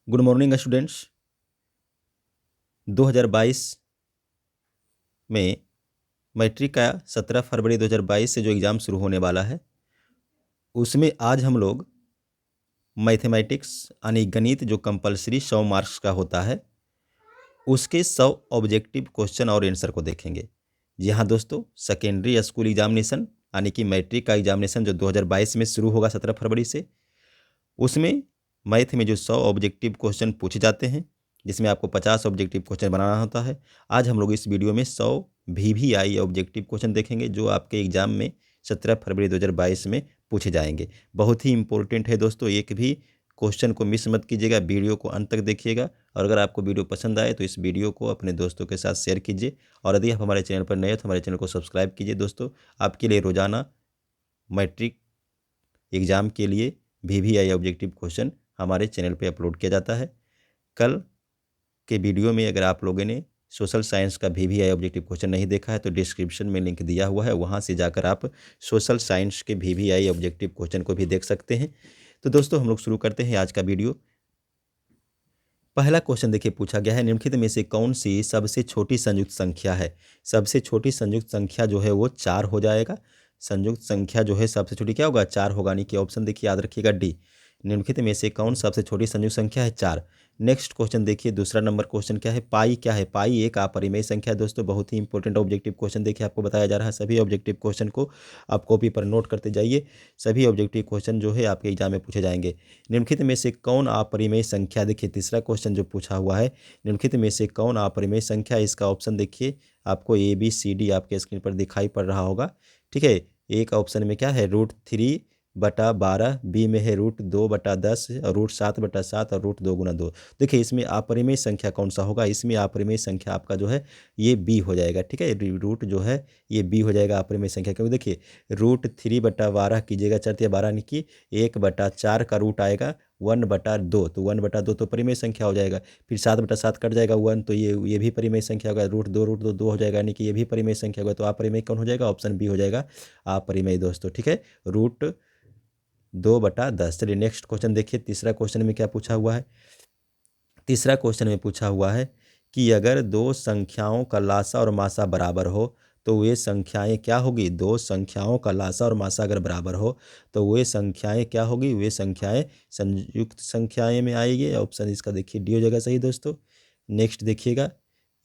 Good morning students. 2022 में matric का 17 फरवरी 2022 से जो एग्ज़ाम शुरू होने वाला है, उसमें आज हम लोग मैथमेटिक्स यानी गणित जो कंपलसरी 100 मार्क्स का होता है, उसके 100 ऑब्जेक्टिव क्वेश्चन और आंसर को देखेंगे। जी हाँ दोस्तों, सेकेंडरी स्कूल एग्जामिनेशन यानी कि मैट्रिक का एग्जामिनेशन जो 2022 में शुरू होगा 17 फरवरी से, उसमें मैथ में जो 100 ऑब्जेक्टिव क्वेश्चन पूछे जाते हैं, जिसमें आपको 50 ऑब्जेक्टिव क्वेश्चन बनाना होता है। आज हम लोग इस वीडियो में 100 VVI ऑब्जेक्टिव क्वेश्चन देखेंगे जो आपके एग्जाम में 17 फरवरी 2022 में पूछे जाएंगे। बहुत ही इंपॉर्टेंट है दोस्तों, एक भी क्वेश्चन को मिस मत कीजिएगा, वीडियो को अंत तक देखिएगा। और अगर आपको वीडियो पसंद आए तो इस वीडियो को अपने दोस्तों के साथ शेयर कीजिए, और यदि आप हमारे चैनल पर नए हो तो हमारे चैनल को सब्सक्राइब कीजिए। दोस्तों, आपके लिए रोजाना मैट्रिक एग्ज़ाम के लिए VVI ऑब्जेक्टिव क्वेश्चन हमारे चैनल पे अपलोड किया जाता है। कल के वीडियो में अगर आप लोगों ने सोशल साइंस का VVI ऑब्जेक्टिव क्वेश्चन नहीं देखा है तो डिस्क्रिप्शन में लिंक दिया हुआ है, वहाँ से जाकर आप सोशल साइंस के VVI ऑब्जेक्टिव क्वेश्चन को भी देख सकते हैं। तो दोस्तों, हम लोग शुरू करते हैं आज का वीडियो। पहला क्वेश्चन देखिए, पूछा गया है निम्नलिखित में से कौन सी सबसे छोटी संयुक्त संख्या है। सबसे छोटी संयुक्त संख्या जो है वो 4 हो जाएगा। संयुक्त संख्या जो है सबसे छोटी क्या होगा, 4 होगा। यानी कि ऑप्शन देखिए याद रखिएगा डी। निम्नलिखित में से कौन सबसे छोटी संयुक्त संख्या है, 4। नेक्स्ट क्वेश्चन देखिए, दूसरा नंबर क्वेश्चन क्या है, पाई क्या है। पाई एक अपरिमेय संख्या है। दोस्तों, बहुत ही इंपॉर्टेंट ऑब्जेक्टिव क्वेश्चन देखिए आपको बताया जा रहा है। सभी ऑब्जेक्टिव क्वेश्चन को आप कॉपी पर नोट करते जाइए। सभी ऑब्जेक्टिव क्वेश्चन जो है आपके एग्जाम में पूछे जाएंगे। निम्नलिखित में से कौन अपरिमेय संख्या, देखिए तीसरा क्वेश्चन जो पूछा हुआ है, निम्नलिखित में से कौन अपरिमेय संख्या। इसका ऑप्शन देखिए आपको ABCD आपके स्क्रीन पर दिखाई पड़ रहा होगा। ठीक है, एक ऑप्शन में क्या है, √3/12, बी में है √2/10 और √7/7 और √2 × 2। देखिए इसमें अपरिमेय संख्या कौन सा होगा, इसमें अपरिमेय संख्या आपका जो है ये बी हो जाएगा। ठीक है, रूट जो है ये बी हो जाएगा अपरिमेय संख्या, क्योंकि देखिए √3/12 कीजिएगा, 4×12 यानी कि 1/4 का रूट आएगा 1/2, तो 1/2 तो परिमेय संख्या हो जाएगा। फिर 7/7 कट जाएगा 1, तो ये भी परिमेय संख्या होगा। √2 हो जाएगा, यानी कि ये भी परिमेय संख्या होगा। तो अपरिमेय कौन हो जाएगा, ऑप्शन बी हो जाएगा अपरिमेय दोस्तों। ठीक है, √2/10। चलिए नेक्स्ट क्वेश्चन देखिए, तीसरा क्वेश्चन में क्या पूछा हुआ है। तीसरा क्वेश्चन में पूछा हुआ है कि अगर दो संख्याओं का लासा और मासा बराबर हो तो वे संख्याएं क्या होगी। दो संख्याओं का लासा और मासा अगर बराबर हो तो वे संख्याएं क्या होगी, वे संख्याएं संयुक्त संख्याएं में आएगी। ऑप्शन इसका देखिए डी हो जाएगा सही दोस्तों। नेक्स्ट देखिएगा,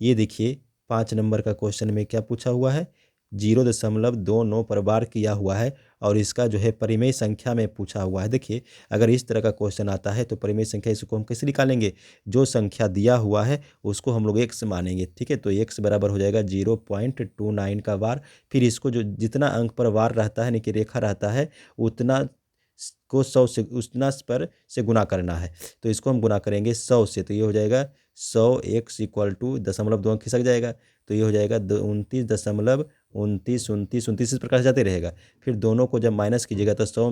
ये देखिए 5 नंबर का क्वेश्चन में क्या पूछा हुआ है, 0.29 पर बार किया हुआ है और इसका जो है परिमेय संख्या में पूछा हुआ है। देखिए अगर इस तरह का क्वेश्चन आता है तो परिमेय संख्या इसको हम कैसे निकालेंगे, जो संख्या दिया हुआ है उसको हम लोग x मानेंगे। ठीक है, तो x बराबर हो जाएगा 0.29 का वार। फिर इसको जो जितना अंक पर वार रहता है, यानी कि रेखा रहता है, उतना को 100 से उतना पर से गुना करना है। तो इसको हम गुना करेंगे 100 से, तो ये हो जाएगा 100x = दशमलव 2 अंक खिसक जाएगा, तो ये हो जाएगा 29.29 इस प्रकार से जाते रहेगा। फिर दोनों को जब माइनस कीजिएगा तो 100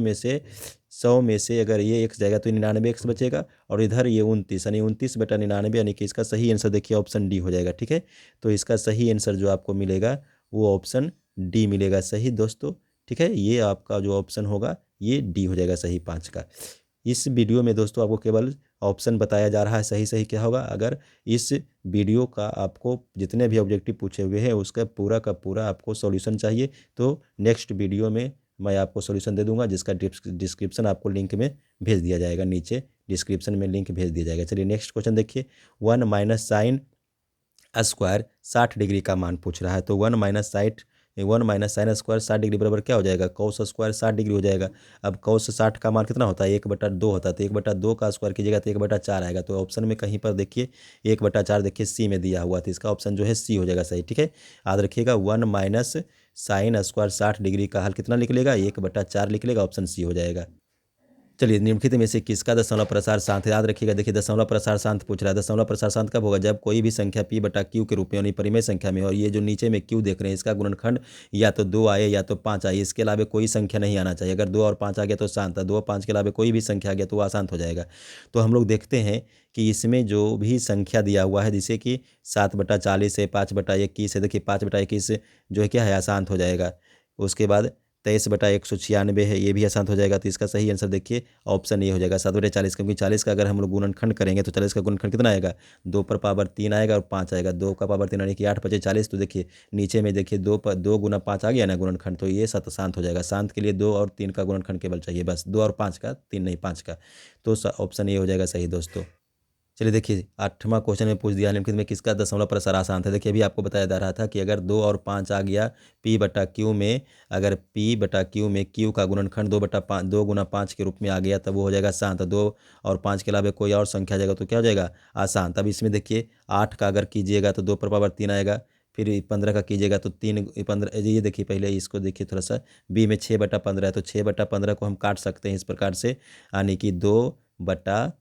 में से अगर ये x जाएगा तो 99x बचेगा, और इधर ये 29 यानी 29/99, यानी कि इसका सही आंसर देखिए ऑप्शन डी हो जाएगा। ठीक है, तो इसका सही आंसर जो आपको मिलेगा वो ऑप्शन डी मिलेगा सही दोस्तों। ठीक है, ये आपका जो ऑप्शन होगा ये डी हो जाएगा सही 5 का। इस वीडियो में दोस्तों आपको केवल ऑप्शन बताया जा रहा है, सही सही क्या होगा। अगर इस वीडियो का आपको जितने भी ऑब्जेक्टिव पूछे हुए हैं उसका पूरा का पूरा आपको सॉल्यूशन चाहिए तो नेक्स्ट वीडियो में मैं आपको सॉल्यूशन दे दूंगा, जिसका डिस्क्रिप्शन आपको लिंक में भेज दिया जाएगा, नीचे डिस्क्रिप्शन में लिंक भेज दिया जाएगा। चलिए नेक्स्ट क्वेश्चन देखिए, 1 - sin² 60 डिग्री का मान पूछ रहा है। तो 1 - sin² 60 डिग्री बराबर क्या हो जाएगा, cos² 60 डिग्री हो जाएगा। अब cos 60 का मान कितना होता है, 1/2 होता है, तो 1/2 का स्क्वायर कीजिएगा तो 1/4 आएगा। तो ऑप्शन में कहीं पर देखिए 1/4 देखिए सी में दिया हुआ, तो इसका ऑप्शन जो है सी हो जाएगा सही। ठीक है, याद रखिएगा 1 - sin² 60 डिग्री का हल कितना निकलेगा, 1/4 निकलेगा, ऑप्शन सी हो जाएगा। चलिए निम्नलिखित में से किसका दशमलव प्रसार शांत है, याद रखिएगा। देखिए दशमलव प्रसार शांत पूछ रहा है। दशमलव प्रसार शांत कब होगा, जब कोई भी संख्या p/q के रूप में यानी परिमेय संख्या में, और ये जो नीचे में q देख रहे हैं इसका गुणनखंड या तो 2 आए या तो 5 आए, इसके अलावा कोई संख्या नहीं आना चाहिए। अगर 2 और 5 आ गया तो शांत है, 2 और 5 के अलावा कोई भी संख्या आ गया तो वो अशांत हो जाएगा। तो हम लोग देखते हैं कि इसमें जो भी संख्या दिया हुआ है, जैसे कि 7/40 है, 5/21 है, देखिए 5/21 जो है क्या है, अशांत हो जाएगा। उसके बाद 23/196 है, ये भी आसान हो जाएगा। तो इसका सही आंसर देखिए ऑप्शन ए हो जाएगा 7/40, क्योंकि 40 का अगर हम लोग गुणनखंड करेंगे तो 40 का गुणनखंड कितना आएगा, 2/3 आएगा और 5 आएगा, 2/3 यानी कि 8×5 = 40। तो देखिए नीचे में देखिए 2 × 5 आ गया ना गुणनखंड, तो ये शांत हो जाएगा। शांत के लिए 2 और 3 का गुणनखंड केवल चाहिए, बस 2 और 5 का, 3 नहीं 5 का। तो ऑप्शन ए हो जाएगा सही दोस्तों। चलिए देखिए 8वां क्वेश्चन में पूछ दिया निम्नलिखित में किसका दशमलव प्रसार आसान था। देखिए अभी आपको बताया जा रहा था कि अगर 2 और 5 आ गया P/Q में, अगर P/Q में Q का गुणनखंड 2/5 के रूप में आ गया तब वो हो जाएगा शांत। 2 और 5 के अलावा कोई और संख्या आ जाएगा तो क्या हो जाएगा, अशांत। अब इसमें देखिए 8 का अगर कीजिएगा तो 2/3 आएगा, फिर 15 का कीजिएगा तो 3/15। ये देखिए पहले इसको देखिए थोड़ा सा, बी में 6/15 है तो 6/15 को हम काट सकते हैं इस प्रकार से, यानी कि 2/5।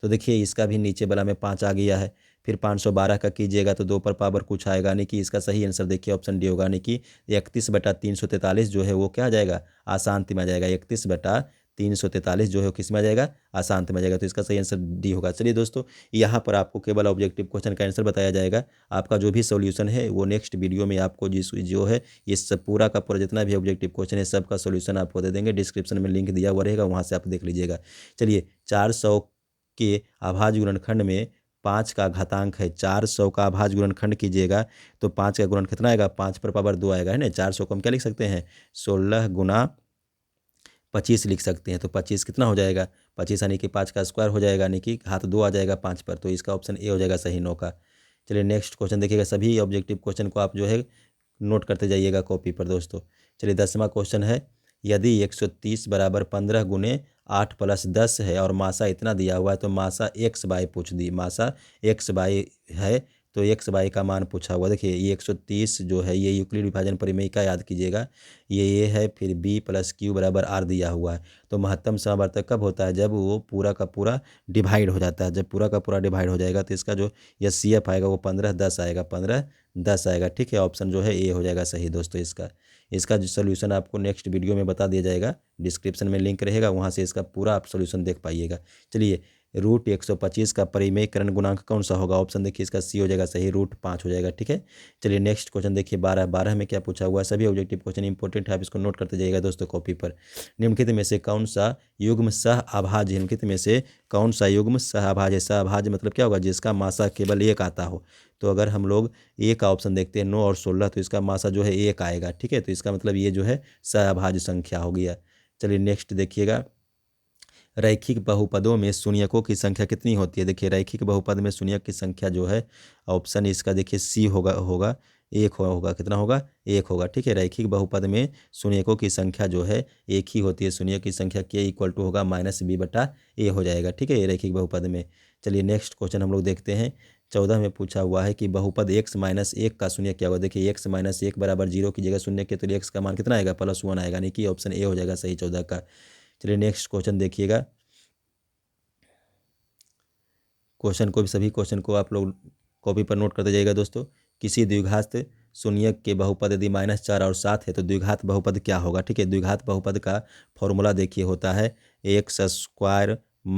तो देखिए इसका भी नीचे वाला में 5 आ गया है। फिर 512 का कीजिएगा तो 2 कुछ आएगा, यानी कि इसका सही आंसर देखिए ऑप्शन डी होगा, यानी कि 31/343 जो है वो क्या आ जाएगा, अशांत में आ जाएगा। 31/343 जो है किस में आ जाएगा, अशांत में आ जाएगा। तो इसका सही आंसर डी होगा। चलिए दोस्तों यहाँ पर आपको केवल ऑब्जेक्टिव क्वेश्चन का आंसर बताया जाएगा। आपका जो भी सोल्यूशन है वो नेक्स्ट वीडियो में आपको जो है ये सब पूरा का पूरा जितना भी ऑब्जेक्टिव क्वेश्चन है सबका सोल्यूशन आपको दे देंगे। डिस्क्रिप्शन में लिंक दिया हुआ रहेगा, वहाँ से आप देख लीजिएगा। चलिए 400 के अभाज्य गुणनखंड में 5 का घातांक है। 400 का अभाज्य गुणनखंड कीजिएगा तो 5 का गुणन कितना आएगा, 5/2 आएगा, है ना। 400 को हम क्या लिख सकते हैं, 16 × 25 लिख सकते हैं। तो 25 कितना हो जाएगा, 25 यानी कि 5 का स्क्वायर हो जाएगा, यानी कि हाथ 2 आ जाएगा 5 पर। तो इसका ऑप्शन ए हो जाएगा सही 9 का। चलिए नेक्स्ट क्वेश्चन देखिएगा, सभी ऑब्जेक्टिव क्वेश्चन को आप जो है नोट करते जाइएगा कॉपी पर दोस्तों। चलिए 10वां क्वेश्चन है, यदि 130 = 15 × 8 + 10 है और मासा इतना दिया हुआ है तो मासा x/y पूछ दी। मासा x/y है तो x/y का मान पूछा हुआ। देखिए ये 130 जो है ये यूक्लिड विभाजन परिमेय का याद कीजिएगा, ये है। फिर b + q = r दिया हुआ है। तो महत्तम समवर्तक कब होता है, जब वो पूरा का पूरा डिवाइड हो जाता है। जब पूरा का पूरा डिवाइड हो जाएगा तो इसका जो CF आएगा वो 15/10 आएगा, 15/10 आएगा। ठीक है, ऑप्शन जो है ए हो जाएगा सही दोस्तों। इसका जो सोल्यूशन आपको नेक्स्ट वीडियो में बता दिया जाएगा, डिस्क्रिप्शन में लिंक रहेगा, वहाँ से इसका पूरा आप सोल्यूशन देख पाइएगा। चलिए √125 का परिमेयकरण गुणांक कौन सा होगा, ऑप्शन देखिए इसका सी हो जाएगा सही, √5 हो जाएगा। ठीक है, चलिए नेक्स्ट क्वेश्चन देखिए 12 में क्या पूछा हुआ है। सभी ऑब्जेक्टिव क्वेश्चन इंपॉर्टेंट है, आप इसको नोट करते जाइएगा दोस्तों कॉपी पर। निम्नलिखित में से कौन सा युग्म सह अभाज्य, निम्नलिखित में से कौन सा युग्म सह अभाज्य। सह अभाज्य मतलब क्या होगा, जिसका मासा केवल 1 आता हो। तो अगर हम लोग ए का ऑप्शन देखते हैं 9 और 16, तो इसका मासा जो है 1 आएगा। ठीक है, तो इसका मतलब ये जो है सहअभाज्य संख्या हो गया। चलिए नेक्स्ट देखिएगा, रैखिक बहुपदों में शून्यकों की संख्या कितनी होती है। देखिए रैखिक बहुपद में शून्यक की संख्या जो है ऑप्शन इसका देखिए सी होगा 1 होगा। कितना होगा, 1 होगा। ठीक है, रैखिक बहुपद में शून्यकों की संख्या जो है 1 ही होती है। शून्य की संख्या k = होगा -b/a हो जाएगा। ठीक है, रैखिक बहुपद में। चलिए नेक्स्ट क्वेश्चन हम लोग देखते हैं, 14 में पूछा हुआ है कि बहुपद x-1 का शून्य क्या होगा। देखिए x-1 = 0 की जगह शून्य के तो x का मान कितना आएगा, +1 आएगा, यानी कि ऑप्शन ए हो जाएगा सही 14 का। चलिए नेक्स्ट क्वेश्चन देखिएगा, सभी क्वेश्चन को आप लोग कॉपी पर नोट करते जाइएगा दोस्तों। किसी द्विघात शून्यक के बहुपद यदि -4 और 7 है तो द्विघात बहुपद क्या होगा। ठीक है, द्विघात बहुपद का फॉर्मूला देखिए होता है x² - α +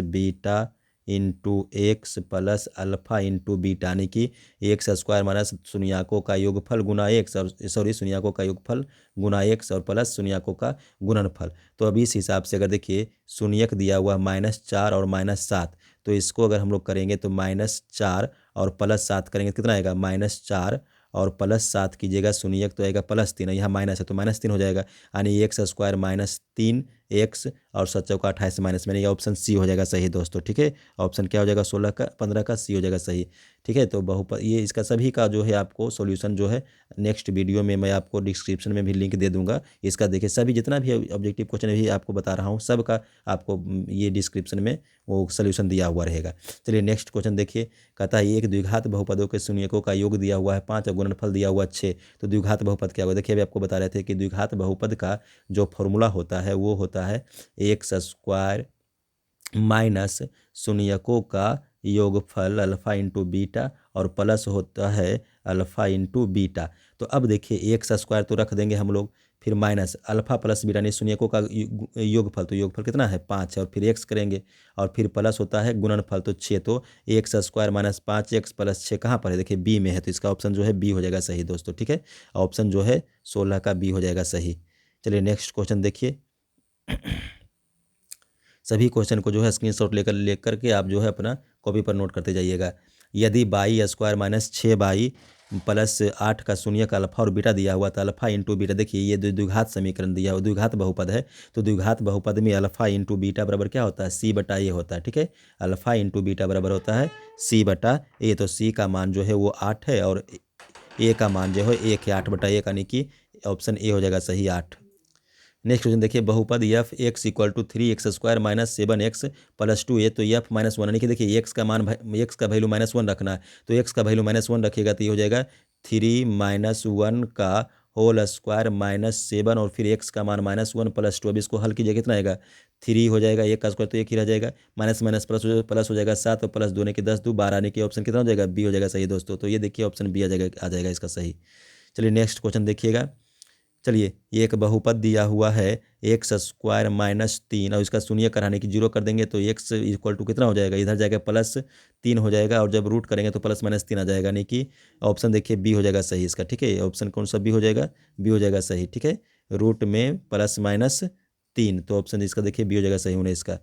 β x + α × बीटा, यानी कि x² माइनस शून्यकों का योगफल गुना x, शून्यकों का योगफल गुना x और प्लस शून्यकों का गुणनफल। तो अभी इस हिसाब से अगर देखिए शून्यक दिया हुआ -4 और -7, तो इसको अगर हम लोग करेंगे तो -4 और +7 करेंगे कितना आएगा, -4 और +7 कीजिएगा, शून्यक तो आएगा +3, यहाँ माइनस है तो -3 हो जाएगा, यानी x² -3x और 7×4 = 28 मैंने ये ऑप्शन सी हो जाएगा सही दोस्तों। ठीक है, ऑप्शन क्या हो जाएगा 15 का सी हो जाएगा सही। ठीक है, तो बहुपद ये इसका सभी का जो है आपको सॉल्यूशन जो है नेक्स्ट वीडियो में मैं आपको डिस्क्रिप्शन में भी लिंक दे दूंगा। इसका देखिए सभी जितना भी ऑब्जेक्टिव क्वेश्चन भी आपको बता रहा हूँ सब का आपको ये डिस्क्रिप्शन में वो सोल्यूशन दिया हुआ रहेगा। चलिए नेक्स्ट क्वेश्चन देखिए, कहता है एक द्विघात बहुपदों के शून्यकों का योग दिया हुआ है 5 और गुणनफल दिया हुआ 6, तो द्विघात बहुपद क्या होगा। देखिए अभी आपको बता रहे थे कि द्विघात बहुपद का जो फॉर्मूला होता है वो होता है x² माइनस शून्यकों का योगफल अल्फा × बीटा और प्लस होता है अल्फा × बीटा। तो अब देखिए x² तो रख देंगे हम लोग, फिर माइनस अल्फा प्लस बीटा यानी शून्यकों का योगफल, तो योगफल कितना है 5 है, और फिर x करेंगे और फिर प्लस होता है गुणनफल, तो 6, तो x square minus 5x plus 6 कहाँ पर है, देखिए बी में है, तो इसका ऑप्शन जो है बी हो जाएगा सही दोस्तों। ठीक है, ऑप्शन जो है 16 का बी हो जाएगा सही। चलिए नेक्स्ट क्वेश्चन देखिए। सभी क्वेश्चन को जो है स्क्रीनशॉट लेकर के आप जो है अपना कॉपी पर नोट करते जाइएगा। यदि बाई स्क्वायर माइनस 6 प्लस 8 का शून्य का अल्फा और बीटा दिया हुआ, तो अल्फा इंटू बीटा, देखिए ये द्विघात समीकरण दिया हुआ, द्विघात बहुपद है, तो द्विघात बहुपद में अल्फा इंटू बीटा बराबर क्या होता है, सी बटा ए होता है। ठीक है, अल्फा इंटू बीटा बराबर होता है सी बटा ए, तो सी का मान जो है वो 8 है और ए का मान जो है 1 है, 8/1 यानी कि ऑप्शन ए हो जाएगा सही 8। नेक्स्ट क्वेश्चन देखिए, बहुपद F X equal to 3x² minus 7x plus 2a, तो एफ -1 यानी कि देखिए एक्स का मान एक्स का वैल्यू -1 रखना है, तो एक्स का वैल्यू -1 रखिएगा तो ये हो जाएगा 3 - 1 का होल स्क्वायर माइनस 7 और फिर एक्स का मान -1 प्लस 2। अब इसको हल कीजिए कितना आएगा, 3 हो जाएगा, एक का स्क्वायर तो एक ही रह जाएगा, माइनस माइनस प्लस हो जाएगा 7 और प्लस 2 के 10 2 12 यानी कि ऑप्शन कितना हो जाएगा बी हो जाएगा सही दोस्तों। तो ये देखिए ऑप्शन बी आ जाएगा इसका सही। चलिए नेक्स्ट क्वेश्चन देखिएगा। चलिए एक बहुपद दिया हुआ है एक्स स्क्वायर माइनस 3 और इसका शून्य कराने की 0 कर देंगे, तो एक्स इक्वल टू कितना हो जाएगा, इधर जाएगा +3 हो जाएगा और जब रूट करेंगे तो +-3 आ जाएगा, यानी कि ऑप्शन देखिए बी हो जाएगा सही इसका। ठीक है, ऑप्शन कौन सा बी हो जाएगा, बी हो जाएगा सही। ठीक है, रूट में +-3, तो ऑप्शन इसका देखिए बी हो जाएगा सही होने इसका।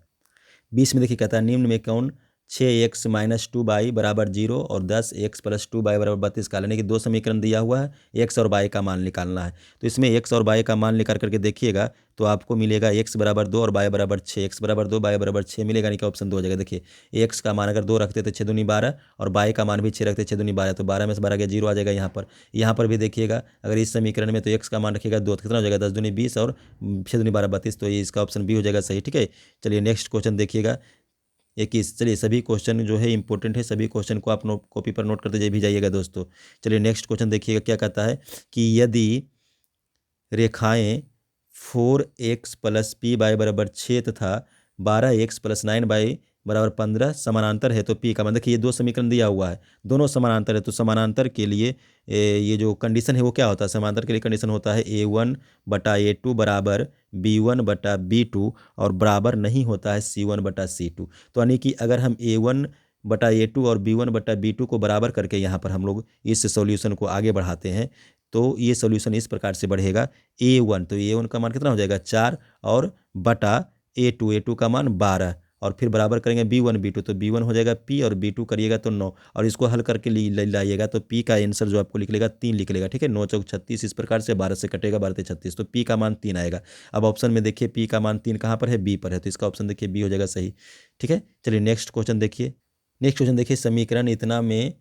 20 में देखिए कहता है निम्न में कौन 6x - 2y बराबर 0 और 10x + 2y बराबर 32 का, यानी कि दो समीकरण दिया हुआ है, x और y का मान निकालना है। तो इसमें x और y का मान निकाल करके देखिएगा तो आपको मिलेगा x बराबर 2 और y बराबर 6, x बराबर 2 y बराबर 6 मिलेगा, यानी कि ऑप्शन 2 हो जाएगा। देखिए x का मान अगर 2 रखते तो 6 दूनी 12 और y का मान भी 6 रखते 6 दूनी 12, तो 12 में से 12 गया 0 आ जाएगा यहाँ पर भी देखिएगा अगर इस समीकरण में, तो x का मान रखिएगा 2 तो कितना हो जाएगा 10 दूनी 20 और 6 दूनी 12 32, तो ये इसका ऑप्शन बी हो जाएगा सही। ठीक है, चलिए नेक्स्ट क्वेश्चन देखिएगा 21। चलिए सभी क्वेश्चन जो है इंपॉर्टेंट है, सभी क्वेश्चन को आप कॉपी पर नोट करते भी जाइएगा दोस्तों। चलिए नेक्स्ट क्वेश्चन देखिएगा क्या कहता है कि यदि रेखाएं 4x + py बराबर 6 तथा 12x + 9y बराबर 15 समानांतर है, तो p का मान, देखिए ये दो समीकरण दिया हुआ है, दोनों समानांतर है, तो समानांतर के लिए ये जो कंडीशन है वो क्या होता है, समांतर के लिए कंडीशन होता है a1/a2 बराबर b1/b2 और बराबर नहीं होता है c1/c2। तो यानी कि अगर हम a1/a2 और b1/b2 को बराबर करके यहाँ पर हम लोग इस सॉल्यूशन को आगे बढ़ाते हैं, तो ये सॉल्यूशन इस प्रकार से बढ़ेगा a1, तो a1 का मान कितना हो जाएगा 4 और बटा a2 का मान 12 और फिर बराबर करेंगे b1 b2, तो b1 हो जाएगा p और b2 करिएगा तो 9 और इसको हल करके लाइएगा तो p का आंसर जो आपको लिख लेगा 3 लिख लेगा। ठीक है, 9 चौक 36, इस प्रकार से 12 से कटेगा 12 36, तो p का मान 3 आएगा। अब ऑप्शन में देखिए p का मान 3 कहाँ पर है, b पर है, तो इसका ऑप्शन देखिए b हो जाएगा सही। ठीक है, चलिए नेक्स्ट क्वेश्चन देखिए। नेक्स्ट क्वेश्चन देखिए, समीकरण इतना में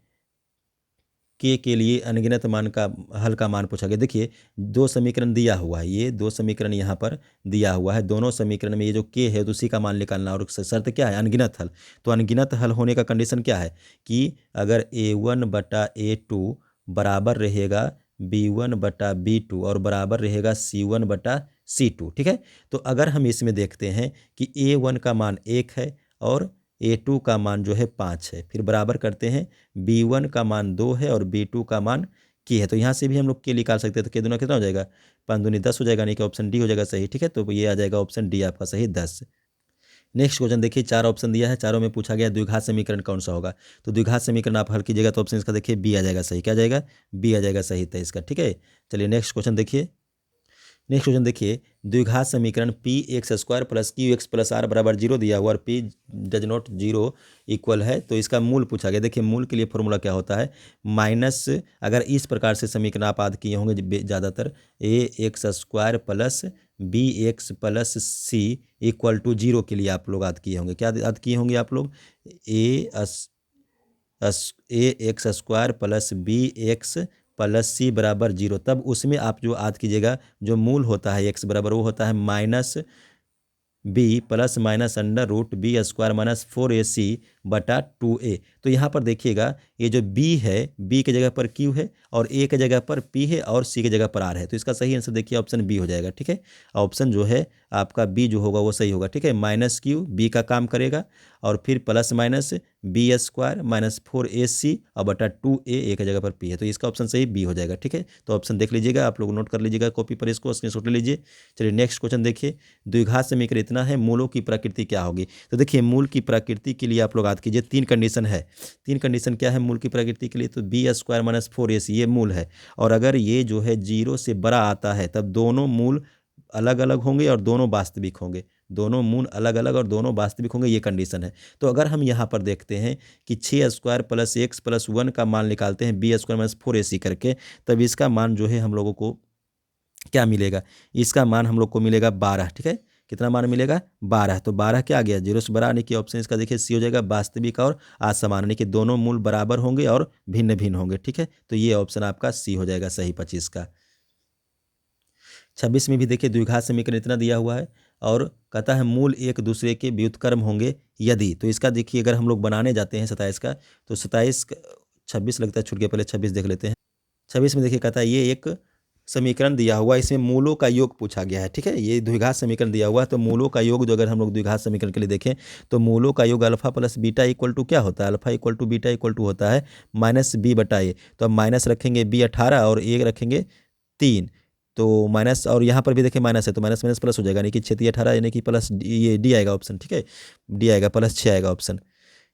के लिए अनगिनत मान का हल का मान पूछा गया। देखिए दो समीकरण दिया हुआ है, ये दो समीकरण यहाँ पर दिया हुआ है, दोनों समीकरण में ये जो के है तो उसी का मान निकालना, और शर्त क्या है अनगिनत हल। तो अनगिनत हल होने का कंडीशन क्या है कि अगर a1/a2 बराबर रहेगा b1/b2 और बराबर रहेगा c1/c2। ठीक है, तो अगर हम इसमें देखते हैं कि a1 का मान 1 है और a2 का मान जो है 5 है, फिर बराबर करते हैं b1 का मान 2 है और b2 का मान k है, तो यहाँ से भी हम लोग k निकाल सकते हैं, तो k दूना कितना हो जाएगा 5 दूनी 10 हो जाएगा, यानी कि ऑप्शन डी हो जाएगा सही। ठीक है, तो ये आ जाएगा ऑप्शन डी आपका सही 10। नेक्स्ट क्वेश्चन देखिए, 4 ऑप्शन दिया है, चारों में पूछा गया द्विघात समीकरण कौन सा होगा, तो द्विघात समीकरण आप हल कीजिएगा तो ऑप्शन इसका देखिए बी आ जाएगा सही। क्या आ जाएगा, बी आ जाएगा सही था इसका। ठीक है, चलिए नेक्स्ट क्वेश्चन देखिए। नेक्स्ट क्वेश्चन देखिए, द्विघात समीकरण px² + qx + r बराबर 0 दिया हुआ और p डज नॉट 0 इक्वल है, तो इसका मूल पूछा गया। देखिए मूल के लिए फॉर्मूला क्या होता है, माइनस, अगर इस प्रकार से समीकरण आप याद किए होंगे ज़्यादातर, ax² + bx + c = 0 के लिए आप लोग याद किए होंगे। क्या याद किए होंगे आप लोग, ax² + bx + c बराबर 0, तब उसमें आप जो याद कीजिएगा जो मूल होता है x बराबर वो होता है -b ± √b² - 4ac/2a। तो यहाँ पर देखिएगा ये जो बी है, बी के जगह पर क्यू है और ए के जगह पर पी है और सी के जगह पर आर है। तो इसका सही आंसर देखिए ऑप्शन बी हो जाएगा। ठीक है, ऑप्शन जो है आपका बी जो होगा वो सही होगा। ठीक है, माइनस क्यू बी का काम करेगा और फिर plus minus B square minus 4ac और बटा 2a के जगह पर p है। तो इसका ऑप्शन सही बी हो जाएगा। ठीक है, तो ऑप्शन देख लीजिएगा, आप लोग नोट कर लीजिएगा कॉपी पर, इसको स्क्रीनशॉट ले लीजिए। चलिए नेक्स्ट क्वेश्चन देखिए, द्विघात समीकरण इतना है, मूलों की प्रकृति क्या होगी। तो देखिए मूल की प्रकृति के लिए आप लोग याद कीजिए, तीन कंडीशन है। तीन कंडीशन क्या है मूल की प्रकृति के लिए, तो बी स्क्वायर माइनस 4ac ये मूल है, और अगर ये जो है 0 से बड़ा आता है तब दोनों मूल अलग अलग होंगे और दोनों वास्तविक होंगे, दोनों मूल अलग अलग और दोनों वास्तविक होंगे, ये कंडीशन है। तो अगर हम यहाँ पर देखते हैं कि 6 स्क्वायर प्लस एक्स प्लस 1 का मान निकालते हैं बी स्क्वायर माइनस 4ac करके, तब इसका मान जो है हम लोगों को क्या मिलेगा, इसका मान हम लोग को मिलेगा 12। ठीक है, कितना मान मिलेगा 12। तो 12 क्या आ गया, 0 से बड़ा, यानी कि ऑप्शन इसका देखिए सी हो जाएगा, वास्तविक और असमान, यानी कि दोनों मूल बराबर होंगे और भिन्न भिन्न होंगे। ठीक है, तो ये ऑप्शन आपका सी हो जाएगा सही 25 का। 26 में भी देखिए द्विघात समीकरण इतना दिया हुआ है और कहता है मूल एक दूसरे के व्युत्क्रम होंगे यदि। तो इसका देखिए अगर हम लोग बनाने जाते हैं 27 का, तो 26 लगता है छूट गया, पहले 26 देख लेते हैं। 26 में देखिए कहता है ये एक समीकरण दिया हुआ, इसमें मूलों का योग पूछा गया है। ठीक है, ये द्विघात समीकरण दिया हुआ है, तो मूलों का योग जो अगर हम लोग द्विघात समीकरण के लिए देखें तो मूलों का योग alpha plus beta equal to क्या होता है, alpha equal to beta equal to होता है माइनस बी बटा ए। तो अब माइनस रखेंगे बी 18 और ए रखेंगे 3, तो माइनस, और यहाँ पर भी देखिए माइनस है तो माइनस माइनस प्लस हो जाएगा, यानी कि 6 18 यानी कि प्लस ये डी आएगा ऑप्शन। ठीक है, डी आएगा, प्लस 6 आएगा ऑप्शन।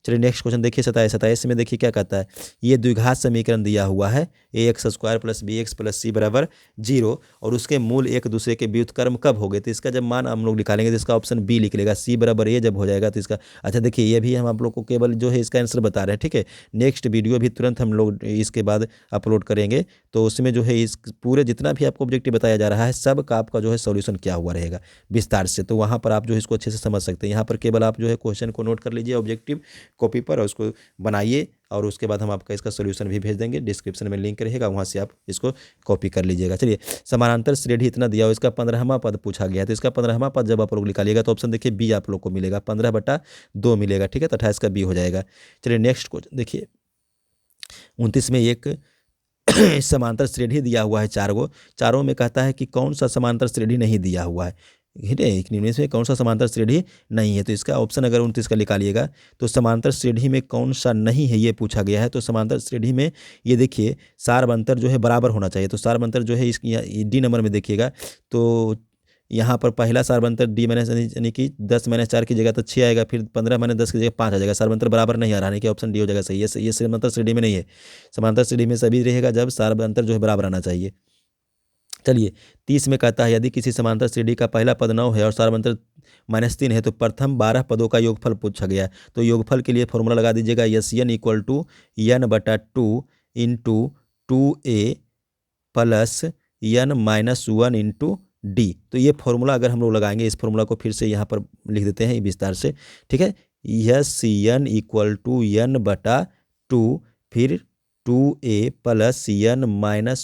चलिए नेक्स्ट क्वेश्चन देखिए 27 में देखिए क्या कहता है, ये द्विघात समीकरण दिया हुआ है A X square plus B X plus C बराबर 0 और उसके मूल एक दूसरे के व्युत्क्रम कब हो गए। तो इसका जब मान हम लोग निकालेंगे तो इसका ऑप्शन बी लिख लेगा, सी बराबर ए जब हो जाएगा तो इसका, अच्छा देखिए ये भी हम आप लोग को केवल जो है इसका आंसर बता रहे हैं। ठीक है, नेक्स्ट वीडियो भी तुरंत हम लोग इसके बाद अपलोड करेंगे, तो उसमें जो है इस पूरे जितना भी आपको ऑब्जेक्टिव बताया जा रहा है सब का आपका जो है सॉल्यूशन क्या हुआ रहेगा विस्तार से, तो वहाँ पर आप जो है इसको अच्छे से समझ सकते हैं। यहाँ पर केवल आप जो है क्वेश्चन को नोट कर लीजिए ऑब्जेक्टिव कॉपी पर और उसको बनाइए, और उसके बाद हम आपका इसका सॉल्यूशन भी भेज देंगे, डिस्क्रिप्शन में लिंक रहेगा, वहाँ से आप इसको कॉपी कर लीजिएगा। चलिए समानांतर श्रेणी इतना दिया हो, इसका 15वां पद पूछा गया है, तो इसका 15वां पद जब आप लोग निकालिएगा तो ऑप्शन देखिए बी आप लोग को मिलेगा, 15/2 मिलेगा। ठीक है, तो 28 का बी हो जाएगा। चलिए नेक्स्ट क्वेश्चन देखिए 29 में एक समांतर श्रेणी दिया हुआ है चारों में कहता है कि कौन सा समांतर श्रेणी नहीं दिया हुआ है। निम्न में कौन सा समांतर श्रेणी नहीं है, तो इसका ऑप्शन अगर 29 का निकालिएगा तो समांतर श्रेणी में कौन सा नहीं है ये पूछा गया है। तो समांतर श्रेणी में ये देखिए सार्वअंतर जो है बराबर होना चाहिए, तो सार्वअंतर जो है इस डी नंबर में देखिएगा तो यहाँ पर पहला सार्वअंतर डी माइनस यानी कि 10 - 4 की जगह तो 6 आएगा, फिर 15 - 10 की जगह 5 आ जाएगा, सार्वअंतर बराबर नहीं आ रहा है कि ऑप्शन डी हो जाएगा सही। ये समांतर श्रेणी में नहीं है, समांतर श्रेणी में सभी रहेगा जब सार्वअंतर जो है बराबर आना चाहिए। चलिए 30 में कहता है यदि किसी समांतर श्रेणी का पहला पद 9 है और सार्वअंतर -3 है तो प्रथम 12 पदों का योगफल पूछा गया। तो योगफल के लिए फॉर्मूला लगा दीजिएगा, SN = n/2 × 2a + n - 1 × d। तो ये फॉर्मूला अगर हम लोग लगाएंगे, इस फॉर्मूला को फिर से यहाँ पर लिख देते हैं विस्तार से। ठीक है, SN = n/2 फिर 2a + n - 1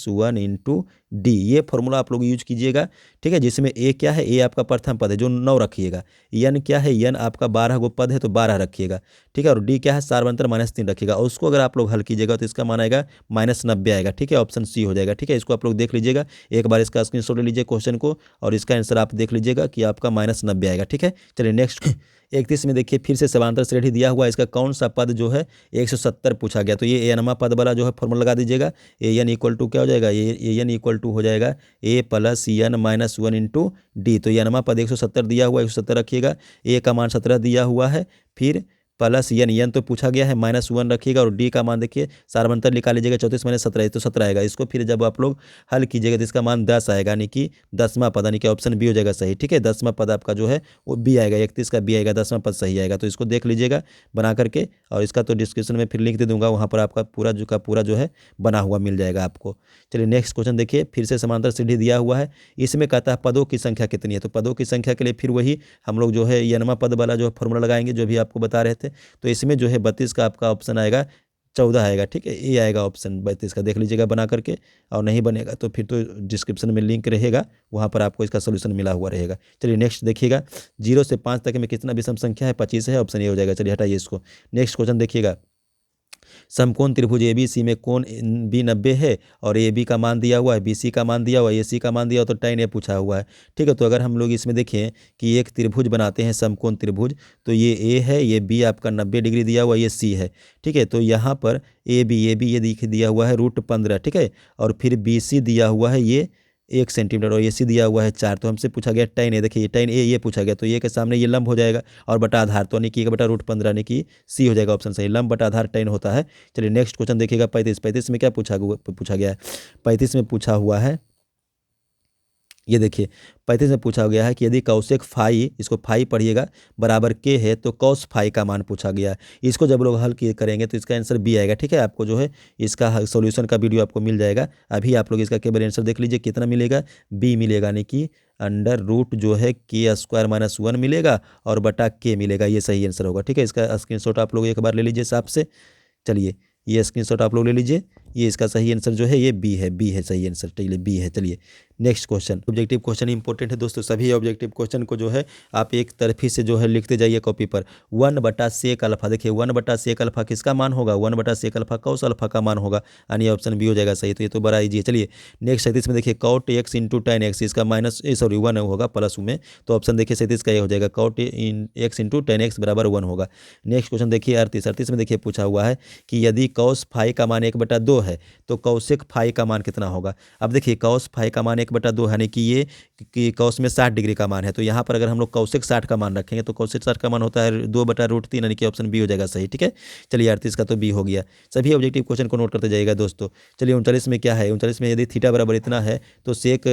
× d, ये फॉर्मूला आप लोग यूज कीजिएगा। ठीक है, जिसमें a क्या है, a आपका प्रथम पद है जो 9 रखिएगा, n क्या है, n आपका 12 गो पद है तो 12 रखिएगा। ठीक है, और d क्या है, सार्वअंतर -3 रखिएगा, और उसको अगर आप लोग हल कीजिएगा तो इसका मान आएगा -90 आएगा। ठीक है, ऑप्शन सी हो जाएगा। ठीक है, इसको आप लोग देख लीजिएगा, एक बार इसका स्क्रीनशॉट ले लीजिए क्वेश्चन को और इसका आंसर आप देख लीजिएगा कि आपका -90 आएगा। ठीक है, चलिए नेक्स्ट 31 में देखिए फिर से समांतर श्रेणी दिया हुआ है, इसका कौन सा पद जो है 170 पूछा गया। तो ये n पद वाला जो है फॉर्मूला लगा दीजिएगा, an = क्या हो जाएगा, an = हो जाएगा a + n - 1 × d। तो ये n पद 170 दिया हुआ है, 170 रखिएगा, a का मान 17 दिया हुआ है, फिर प्लस n तो पूछा गया है -1 रखिएगा, और d का मान देखिए सार्वअंतर निकाल लीजिएगा, 34 - 17 तो 17 आएगा। इसको फिर जब आप लोग हल कीजिएगा तो इसका मान 10 आएगा, यानी कि 10वां पद, यानी कि ऑप्शन बी हो जाएगा सही। ठीक है, 10वां पद आपका जो है वो बी आएगा, 31 का बी आएगा, 10वां पद सही आएगा। तो इसको देख लीजिएगा बना करके, और इसका तो डिस्क्रिप्शन में फिर लिंक दे दूंगा, वहाँ पर आपका पूरा जो है बना हुआ मिल जाएगा आपको। चलिए नेक्स्ट क्वेश्चन देखिए, फिर से समांतर श्रेणी दिया हुआ है, इसमें कहता है पदों की संख्या कितनी है। तो पदों की संख्या के लिए फिर वही हम लोग जो है n पद वाला जो फॉर्मूला लगाएंगे जो भी आपको बता रहे थे। तो इसमें जो है 32 का आपका ऑप्शन आएगा, 14 आएगा। ठीक है, ये आएगा ऑप्शन 32 का, देख लीजिएगा बना करके, और नहीं बनेगा तो फिर तो डिस्क्रिप्शन में लिंक रहेगा, वहाँ पर आपको इसका सोल्यूशन मिला हुआ रहेगा। चलिए नेक्स्ट देखिएगा, 0 से 5 तक में कितना विषम संख्या है, 25 है, ऑप्शन ए हो जाएगा। चलिए हटाइए इसको। नेक्स्ट क्वेश्चन देखिएगा, समकोण त्रिभुज ABC में कोण B 90 है और AB का मान दिया हुआ है, BC का मान दिया हुआ है, AC का मान दिया हुआ, तो tan A पूछा हुआ है। ठीक है, तो अगर हम लोग इसमें देखें कि एक त्रिभुज बनाते हैं समकोण त्रिभुज, तो ये A है, ये B आपका 90 डिग्री दिया हुआ है, ये C है। ठीक है, तो यहाँ पर AB ये दिया हुआ है √15। ठीक है, और फिर BC दिया हुआ है ये 1 सेंटीमीटर और AC दिया हुआ है 4। तो हमसे पूछा गया tan A, देखिए tan A ये पूछा गया, तो ये के सामने ये लंब हो जाएगा और बटा आधार, तो यानी कि 1/√15 यानी कि C हो जाएगा ऑप्शन सही, लंब बटा आधार tan होता है। चलिए नेक्स्ट क्वेश्चन देखिएगा 35 में क्या पूछा गया है। 35 में पूछा हुआ है, ये देखिए 35 में पूछा गया है कि यदि कौशिक फाई, इसको फाई पढ़िएगा, बराबर के है तो कौस फाई का मान पूछा गया है। इसको जब लोग हल किए करेंगे तो इसका आंसर बी आएगा। ठीक है, आपको जो है इसका सॉल्यूशन का वीडियो आपको मिल जाएगा, अभी आप लोग इसका केवल आंसर देख लीजिए, कितना मिलेगा, बी मिलेगा, यानी कि √ जो है k² - 1 मिलेगा और बटा के मिलेगा, ये सही आंसर होगा। ठीक है, इसका स्क्रीनशॉट आप लोग एक बार ले लीजिए साफ से। चलिए ये स्क्रीनशॉट आप लोग ले लीजिए, ये इसका सही आंसर जो है ये बी है सही आंसर, चलिए बी है। चलिए next question, objective question important है दोस्तों, सभी ऑब्जेक्टिव क्वेश्चन को जो है आप एक तरफी से जो है लिखते जाइए कॉपी पर। 1/sec अल्फा, देखिए 1/sec अल्फा किसका मान होगा, 1/sec अल्फा कॉस अल्फा का मान होगा, यानी ऑप्शन बी हो जाएगा सही। तो ये तो बड़ा ईजी है। चलिए नेक्स्ट 37 में देखिए cot x × tan x, इसका −1 होगा प्लस में, तो ऑप्शन देखिए 37 का ये हो जाएगा, cot x × tan x = 1 होगा। नेक्स्ट क्वेश्चन देखिए 38 में देखिए पूछा हुआ है कि यदि cos फाई का मान 1/2 है तो कौशिक फाई का मान कितना होगा। अब देखिए cos फाई का मान 1/2 है, यानी कि ये कि कौस में 60 डिग्री का मान है, तो यहाँ पर अगर हम लोग कौशिक 60 का मान रखेंगे तो कौशिक 60 का मान होता है 2/√3, यानी कि ऑप्शन बी हो जाएगा सही। ठीक है, चलिए 38 का तो बी हो गया। सभी ऑब्जेक्टिव क्वेश्चन को नोट करते जाइएगा दोस्तों। चलिए 39 में क्या है, 39 में यदि थीटा बराबर इतना है तो sec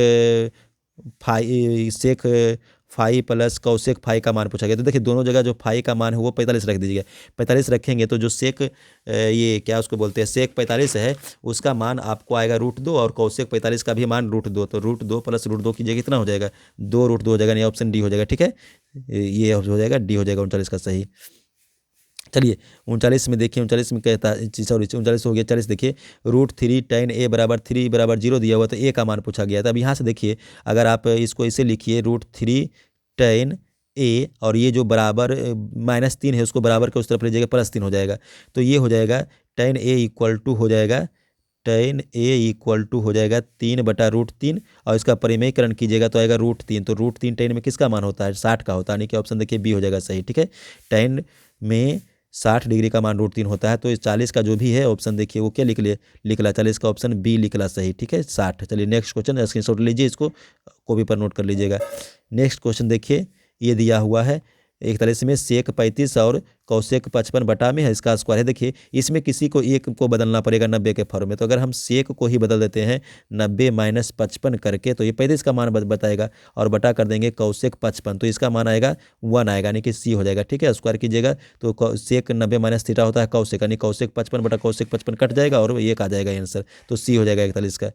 phi plus cosec phi का मान पूछा गया। तो देखिए दोनों जगह जो फाई का मान है वो 45 रख दीजिएगा, 45 रखेंगे तो जो सेक ये क्या उसको बोलते हैं सेक 45 है उसका मान आपको आएगा √2 और कौशिक 45 का भी मान √2, तो √2 + √2 कीजिए कितना हो जाएगा, 2√2 हो जाएगा, नहीं ऑप्शन डी हो जाएगा। ठीक है, ये हो जाएगा डी हो जाएगा 39 का सही। चलिए 39 में देखिए, 39 में कहता है, सॉरी 39 हो गया 40, देखिए √3 tan A = 3 = 0 दिया हुआ, तो ए का मान पूछा गया था। अब यहाँ से देखिए अगर आप इसको इसे लिखिए √3 tan A और ये जो बराबर -3 है उसको बराबर के उस तरफ लीजिएगा, +3 हो जाएगा, तो ये हो जाएगा tan A = हो जाएगा, tan A = हो जाएगा 3/√3 और इसका परिमेयकरण कीजिएगा तो आएगा √3, तो √3 tan में किसका मान होता है, 60 का होता है, यानी कि ऑप्शन देखिए बी हो जाएगा सही। ठीक है, tan में 60 डिग्री का मान √3 होता है, तो इस 40 का जो भी है ऑप्शन देखिए वो क्या लिखला 40 का ऑप्शन बी लिखला सही। ठीक है 60। चलिए नेक्स्ट क्वेश्चन स्क्रीनशॉट लीजिए, इसको कॉपी पर नोट कर लीजिएगा। नेक्स्ट क्वेश्चन देखिए ये दिया हुआ है 41 में सेक 35 और कौशिक 55 बटा में है, इसका स्क्वायर है। देखिए इसमें किसी को एक को बदलना पड़ेगा 90 के फॉर्म में, तो अगर हम सेक को ही बदल देते हैं 90 - 55 करके, तो ये 35 का मान बताएगा और बटा कर देंगे कौशिक 55, तो इसका मान आएगा 1 आएगा, यानी कि सी हो जाएगा। ठीक है, स्क्वायर कीजिएगा तो सेक 90 - थीटा होता है कौशिक, यानी कौशिक 55 बटा कौशिक 55 कट जाएगा और एक आ जाएगा आंसर, तो सी हो जाएगा 41 का।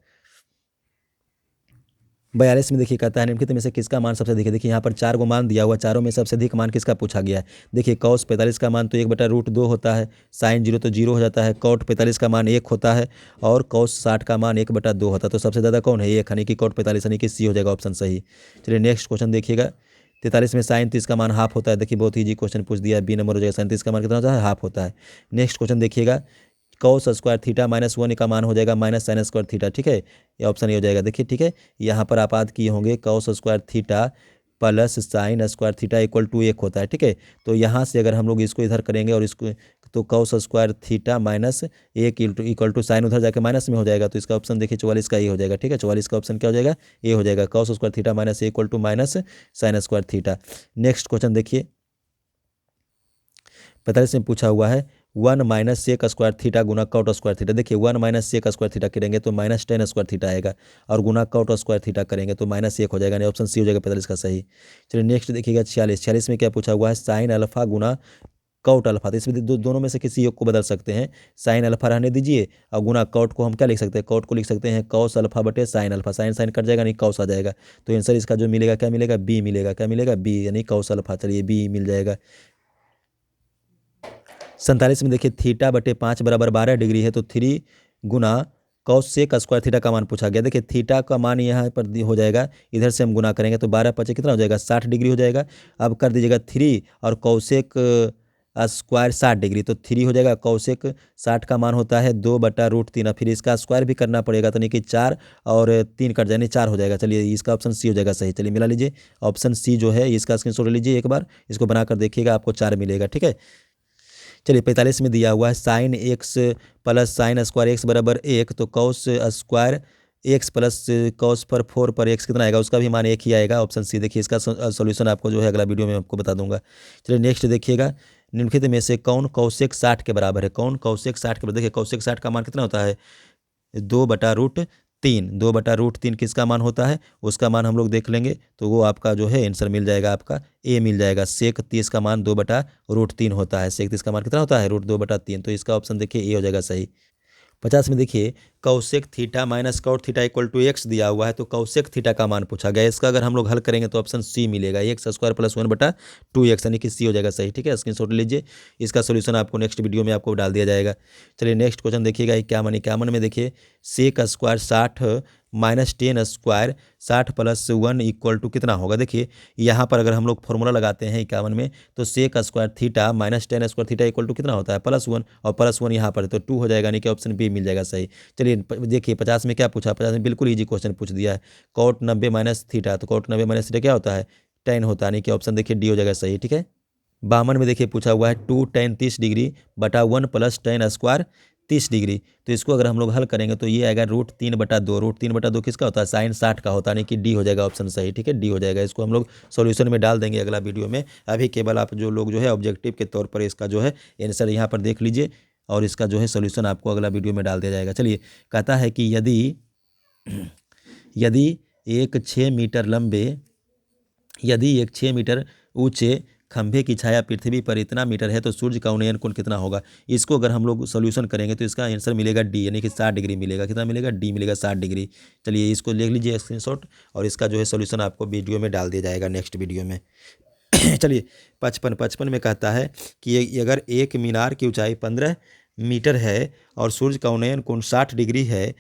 42 में देखिए कहता है निम्नलिखित में से किसका मान सबसे अधिक है। देखिए यहाँ पर 4 गो मान दिया हुआ, चारों में सबसे अधिक मान किसका पूछा गया है। देखिए cos 45 का मान तो 1/√2 होता है, sin 0 तो 0 हो जाता है, cot 45 का मान 1 होता है और cos 60 का मान 1/2 होता है, तो सबसे ज़्यादा कौन है, 1, यानी कि cot 45, यानी कि सी हो जाएगा ऑप्शन सही। चलिए नेक्स्ट क्वेश्चन देखिएगा 43 में sin 30 का मान हाफ होता है। देखिए बहुत ईजी क्वेश्चन पूछ दिया है, बी नंबर हो जाएगा, sin 30 का मान कितना होता है, हाफ होता है। नेक्स्ट क्वेश्चन देखिएगा cos स्क्वायर थीटा -1 का मान हो जाएगा -sin स्क्वायर थीटा। ठीक है, ये ऑप्शन ये हो जाएगा। देखिए ठीक है, यहाँ पर आप याद किए होंगे cos square theta plus sin square theta = 1 होता है। ठीक है, तो यहाँ से अगर हम लोग इसको इधर करेंगे और इसको तो cos स्क्वायर थीटा -1 = sin उधर जाके माइनस में हो जाएगा, तो इसका ऑप्शन देखिए 44 का ये हो जाएगा। ठीक है, 44 का ऑप्शन क्या हो जाएगा, ये हो जाएगा, cos square theta -1 = -sin square theta. Next question देखिए 45 में पूछा हुआ है 1 - सेक स्क्वायर थीटा गुना cot स्क्वायर थीटा। देखिए 1 - सेक स्क्वायर थीटा करेंगे तो -tan स्क्वायर थीटा आएगा और गुना cot स्क्वायर थीटा करेंगे तो -1 हो जाएगा, नहीं ऑप्शन सी हो जाएगा 45 का सही। चलिए नेक्स्ट देखिएगा 46 में क्या पूछा हुआ है, sin अल्फा गुना cot अल्फा, तो इसमें दोनों में से किसी एक को बदल सकते हैं, sin अल्फा रहने दीजिए और गुना cot को हम क्या लिख सकते हैं, cot को लिख सकते हैं cos अल्फा बटे sin अल्फा, sin कट जाएगा, नहीं cos आ जाएगा, तो आंसर इसका जो मिलेगा क्या मिलेगा, बी मिलेगा, क्या मिलेगा, बी, यानी cos अल्फा। चलिए बी मिल जाएगा। 47 में देखिए थीटा बटे 5 = 12 डिग्री है, तो 3 गुना cos सेक स्क्वायर थीटा का मान पूछा गया। देखिए थीटा का मान यहाँ पर हो जाएगा, इधर से हम गुना करेंगे तो 12 × 5 कितना हो जाएगा, 60 डिग्री हो जाएगा। अब कर दीजिएगा 3 और कौशिक स्क्वायर 60 डिग्री, तो 3 हो जाएगा। कौशिक 60 का मान होता है 2/√3। अब फिर इसका स्क्वायर भी करना पड़ेगा, तो नहीं कि 4 और 3 कट जाए, 4 हो जाएगा। चलिए इसका ऑप्शन सी हो जाएगा सही। चलिए मिला लीजिए, ऑप्शन सी जो है इसका स्क्रीनशॉट ले लीजिए, एक बार इसको बनाकर देखिएगा, आपको 4 मिलेगा। ठीक है, चलिए 45 में दिया हुआ है sine x plus sine square x बराबर 1, तो cos square x plus cos पर 4 पर एक्स कितना आएगा, उसका भी मान 1 ही आएगा। ऑप्शन सी देखिए, इसका सॉल्यूशन आपको जो है अगला वीडियो में आपको बता दूंगा। चलिए नेक्स्ट देखिएगा, निम्नलिखित में से कौन कौशिक 60 के बराबर है। कौन कौशिक 60 के बराबर, देखिए कौशिक 60 का मान कितना होता है 2/√3। 2/√3 किसका मान होता है, उसका मान हम लोग देख लेंगे, तो वो आपका जो है आंसर मिल जाएगा, आपका ए मिल जाएगा। सेक 30 का मान 2/√3 होता है। सेक 30 का मान कितना होता है √2/3, तो इसका ऑप्शन देखिए ए हो जाएगा सही। 50 में देखिए cosec theta minus cot theta equal to X दिया हुआ है, तो कौशिक थीटा का मान पूछा गया। इसका अगर हम लोग हल करेंगे तो ऑप्शन सी मिलेगा, एक्स स्क्वायर प्लस 1/2x, यानी कि सी हो जाएगा सही। ठीक है, स्क्रीनशॉट लीजिए, इसका सोल्यूशन आपको नेक्स्ट वीडियो में आपको डाल दिया जाएगा। चलिए नेक्स्ट क्वेश्चन देखिएगा, 51 में देखिए sec square 60 minus 10 square 60 plus 1 equal to कितना होगा। देखिए यहाँ पर अगर हम लोग फॉर्मूला लगाते हैं 51 में, तो sec square theta minus 10 square theta equal to कितना होता है +1, और +1 यहाँ पर है तो 2 हो जाएगा, यानी कि ऑप्शन बी मिल जाएगा सही। चलिए देखिए 50 में क्या पूछा, 50 में बिल्कुल ईजी क्वेश्चन पूछ दिया है। कॉट 90 माइनस थीटा, तो कॉट 90 माइनस थीटा क्या होता है 10 होता है, यानी कि ऑप्शन देखिए डी हो जाएगा सही। ठीक है, 52 में देखिए पूछा हुआ है 2 tan 30 डिग्री बटा 1 प्लस tan स्क्वायर 30 डिग्री, तो इसको अगर हम लोग हल करेंगे तो ये आएगा √3/2। √3/2 किसका होता है साइन 60 का होता है, यानी कि डी हो जाएगा ऑप्शन सही। ठीक है, डी हो जाएगा, इसको हम लोग सॉल्यूशन में डाल देंगे अगला वीडियो में। अभी केवल आप जो लोग जो है ऑब्जेक्टिव के तौर पर इसका जो है आंसर यहाँ पर देख लीजिए, और इसका जो है सॉल्यूशन आपको अगला वीडियो में डाल दिया जाएगा। चलिए कहता है कि यदि एक 6 मीटर लंबे यदि एक 6 मीटर ऊंचे खंभे की छाया पृथ्वी पर इतना मीटर है तो सूर्य का उन्नयन कोण कितना होगा। इसको अगर हम लोग सॉल्यूशन करेंगे तो इसका आंसर मिलेगा डी, यानी कि 60 डिग्री मिलेगा। कितना मिलेगा, डी मिलेगा 60 डिग्री। चलिए इसको लिख लीजिए स्क्रीनशॉट, और इसका जो है सॉल्यूशन आपको वीडियो में डाल दिया जाएगा नेक्स्ट वीडियो में। चलिए 55 में कहता है कि अगर एक मीनार की ऊंचाई 15 मीटर है और सूर्य का उन्नयन कोण 60 डिग्री है,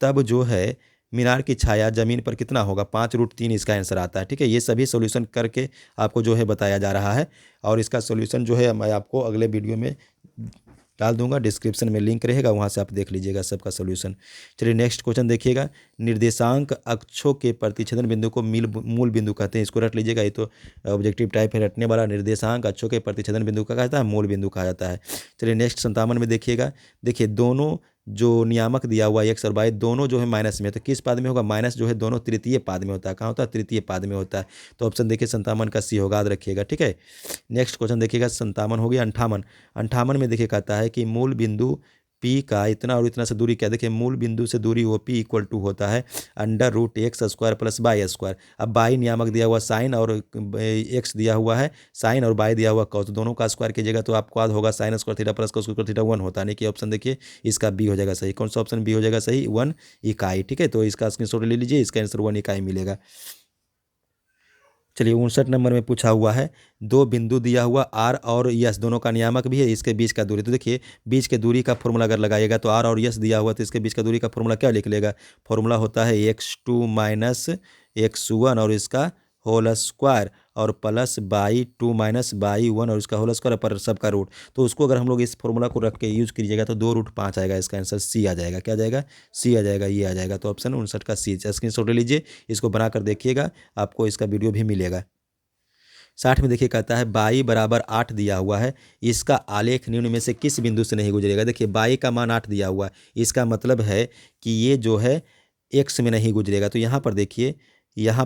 तब जो है मीनार की छाया जमीन पर कितना होगा, 5√3 इसका आंसर आता है। ठीक है, ये सभी सॉल्यूशन करके आपको जो है बताया जा रहा है, और इसका सॉल्यूशन जो है मैं आपको अगले वीडियो में डाल दूंगा, डिस्क्रिप्शन में लिंक रहेगा, वहाँ से आप देख लीजिएगा सबका सॉल्यूशन। चलिए नेक्स्ट क्वेश्चन देखिएगा, निर्देशांक अक्षों के प्रतिच्छेदन बिंदु को मूल बिंदु कहते हैं। इसको रट लीजिएगा, ये तो ऑब्जेक्टिव टाइप है रटने वाला। निर्देशांक अक्षों के प्रतिच्छेदन बिंदु का कहता है मूल बिंदु कहा जाता है। चलिए नेक्स्ट 57 में देखिएगा, देखिए दोनों जो नियामक दिया हुआ एक्स और वाई दोनों जो है माइनस में, तो किस पाद में होगा, माइनस जो है दोनों तृतीय पाद में होता है। कहाँ होता है, तृतीय पाद में होता है, तो ऑप्शन देखिए 57 का सी होगा, याद रखिएगा। ठीक है, नेक्स्ट क्वेश्चन देखिएगा 57 हो गया। 58 में देखिए कहता है कि मूल बिंदु पी का इतना और इतना से दूरी क्या, देखिए मूल बिंदु से दूरी वो पी इक्वल टू होता है √x² प्लस y²। अब बाई नियामक दिया हुआ साइन और एक्स दिया हुआ है, साइन और बाई दिया हुआ कॉस, दोनों का स्क्वायर कीजिएगा तो आपको याद होगा sine square theta plus cos square theta 1 होता है, कि ऑप्शन देखिए इसका बी हो जाएगा सही। कौन सा ऑप्शन बी हो जाएगा सही, 1 इकाई। ठीक है, तो इसका स्क्रीनशॉट ले लीजिए, इसका आंसर 1 इकाई मिलेगा। चलिए 59 नंबर में पूछा हुआ है, दो बिंदु दिया हुआ आर और यस दोनों का नियामक भी है, इसके बीच का दूरी, तो देखिए बीच के दूरी का फॉर्मूला अगर लगाइएगा तो आर और यस दिया हुआ तो इसके बीच का दूरी का फॉर्मूला क्या लिख लेगा, फॉर्मूला होता है x2 माइनस x1 और इसका होल स्क्वायर और प्लस बाई 2 माइनस बाई 1 और इसका होल स्क्वायर पर सबका रूट। तो उसको अगर हम लोग इस फॉर्मूला को रख के यूज कीजिएगा तो 2√5 आएगा, इसका आंसर सी आ जाएगा। क्या आ जाएगा, सी आ जाएगा, ये आ जाएगा। तो ऑप्शन 59 का सी। स्क्रीनशॉट ले लीजिए, इसको बनाकर देखिएगा, आपको इसका वीडियो भी मिलेगा। 60 में देखिए कहता है बाई बराबर 8 दिया हुआ है, इसका आलेख निम्न में से किस बिंदु से नहीं गुजरेगा। देखिए बाई का मान 8 दिया हुआ है, इसका मतलब है कि ये जो है एक्स में नहीं गुजरेगा। तो यहाँ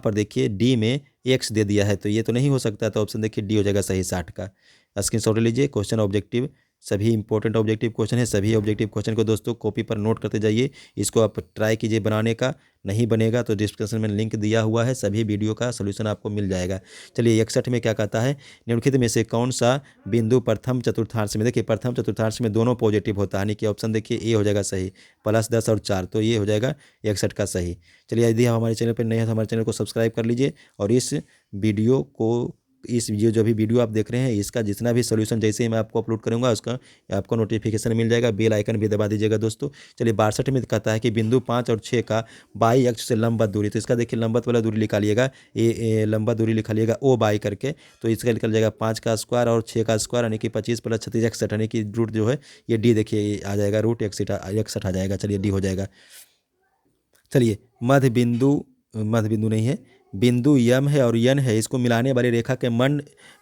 पर देखिए डी में एक्स दे दिया है, तो ये तो नहीं हो सकता, तो ऑप्शन देखिए डी हो जाएगा सही 60 का। स्क्रीनशॉट लीजिए, क्वेश्चन ऑब्जेक्टिव सभी इंपॉर्टेंट ऑब्जेक्टिव क्वेश्चन है, सभी ऑब्जेक्टिव क्वेश्चन को दोस्तों कॉपी पर नोट करते जाइए, इसको आप ट्राई कीजिए बनाने का। नहीं बनेगा तो डिस्क्रिप्शन में लिंक दिया हुआ है, सभी वीडियो का सॉल्यूशन आपको मिल जाएगा। चलिए 61 में क्या कहता है, निम्नलिखित में से कौन सा बिंदु प्रथम चतुर्थांश में, देखिए प्रथम चतुर्थांश में दोनों पॉजिटिव होता है, यानी कि ऑप्शन देखिए ए हो जाएगा सही, +10 और 4, तो ये हो जाएगा 61 का सही। चलिए यदि आप हमारे चैनल पर नए हैं तो हमारे चैनल को सब्सक्राइब कर लीजिए और इस वीडियो को इस जो भी वीडियो आप देख रहे हैं इसका जितना भी सोल्यूशन जैसे ही मैं आपको अपलोड करूँगा उसका आपको नोटिफिकेशन मिल जाएगा। बेल आइकन भी दबा दीजिएगा दोस्तों। चलिए 62 में कहता है कि बिंदु 5 और 6 का बाई अक्ष से लंबवत दूरी, तो इसका देखिए लंबवत वाला दूरी निकालिएगा, ये लंबा दूरी निकालिएगा ओ बाई करके, तो इसका निकल जाएगा 5 का स्क्वायर और 6 का स्क्वायर यानी कि 25 + 36 61, यानी कि रूट जो है ये डी देखिए आ जाएगा, रूट 61 आ जाएगा। चलिए डी हो जाएगा। चलिए मध्य बिंदु नहीं है, बिंदु यम है और यन है, इसको मिलाने वाली रेखा के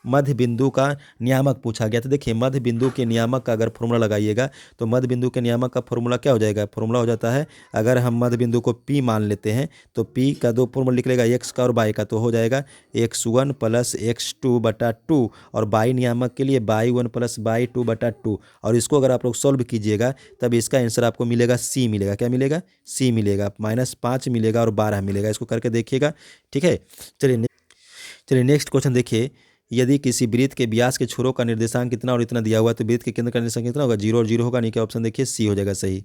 मध्य बिंदु का नियामक पूछा गया। तो देखिए मध्य बिंदु के नियामक का अगर फॉर्मूला लगाइएगा तो मध्य बिंदु के नियामक का फॉर्मूला क्या हो जाएगा, फॉर्मूला हो जाता है, अगर हम मध्य बिंदु को पी मान लेते हैं तो पी का दो फॉर्मूला निकलेगा, एक्स का और बाई का, तो हो जाएगा x1 + x2/2 और बाई नियामक के लिए y1 + y2/2। और इसको अगर आप लोग सॉल्व कीजिएगा तब इसका आंसर आपको मिलेगा सी मिलेगा। क्या मिलेगा, सी मिलेगा, -5 मिलेगा और 12 मिलेगा। इसको करके देखिएगा, ठीक है। चलिए नेक्स्ट क्वेश्चन देखिए, यदि किसी वृत्त के व्यास के छोरों का निर्देशांक कितना और इतना दिया हुआ तो वृत्त के केंद्र का निर्देशांक कितना होगा, 0 और 0 होगा, नहीं क्या ऑप्शन देखिए सी हो जाएगा सही।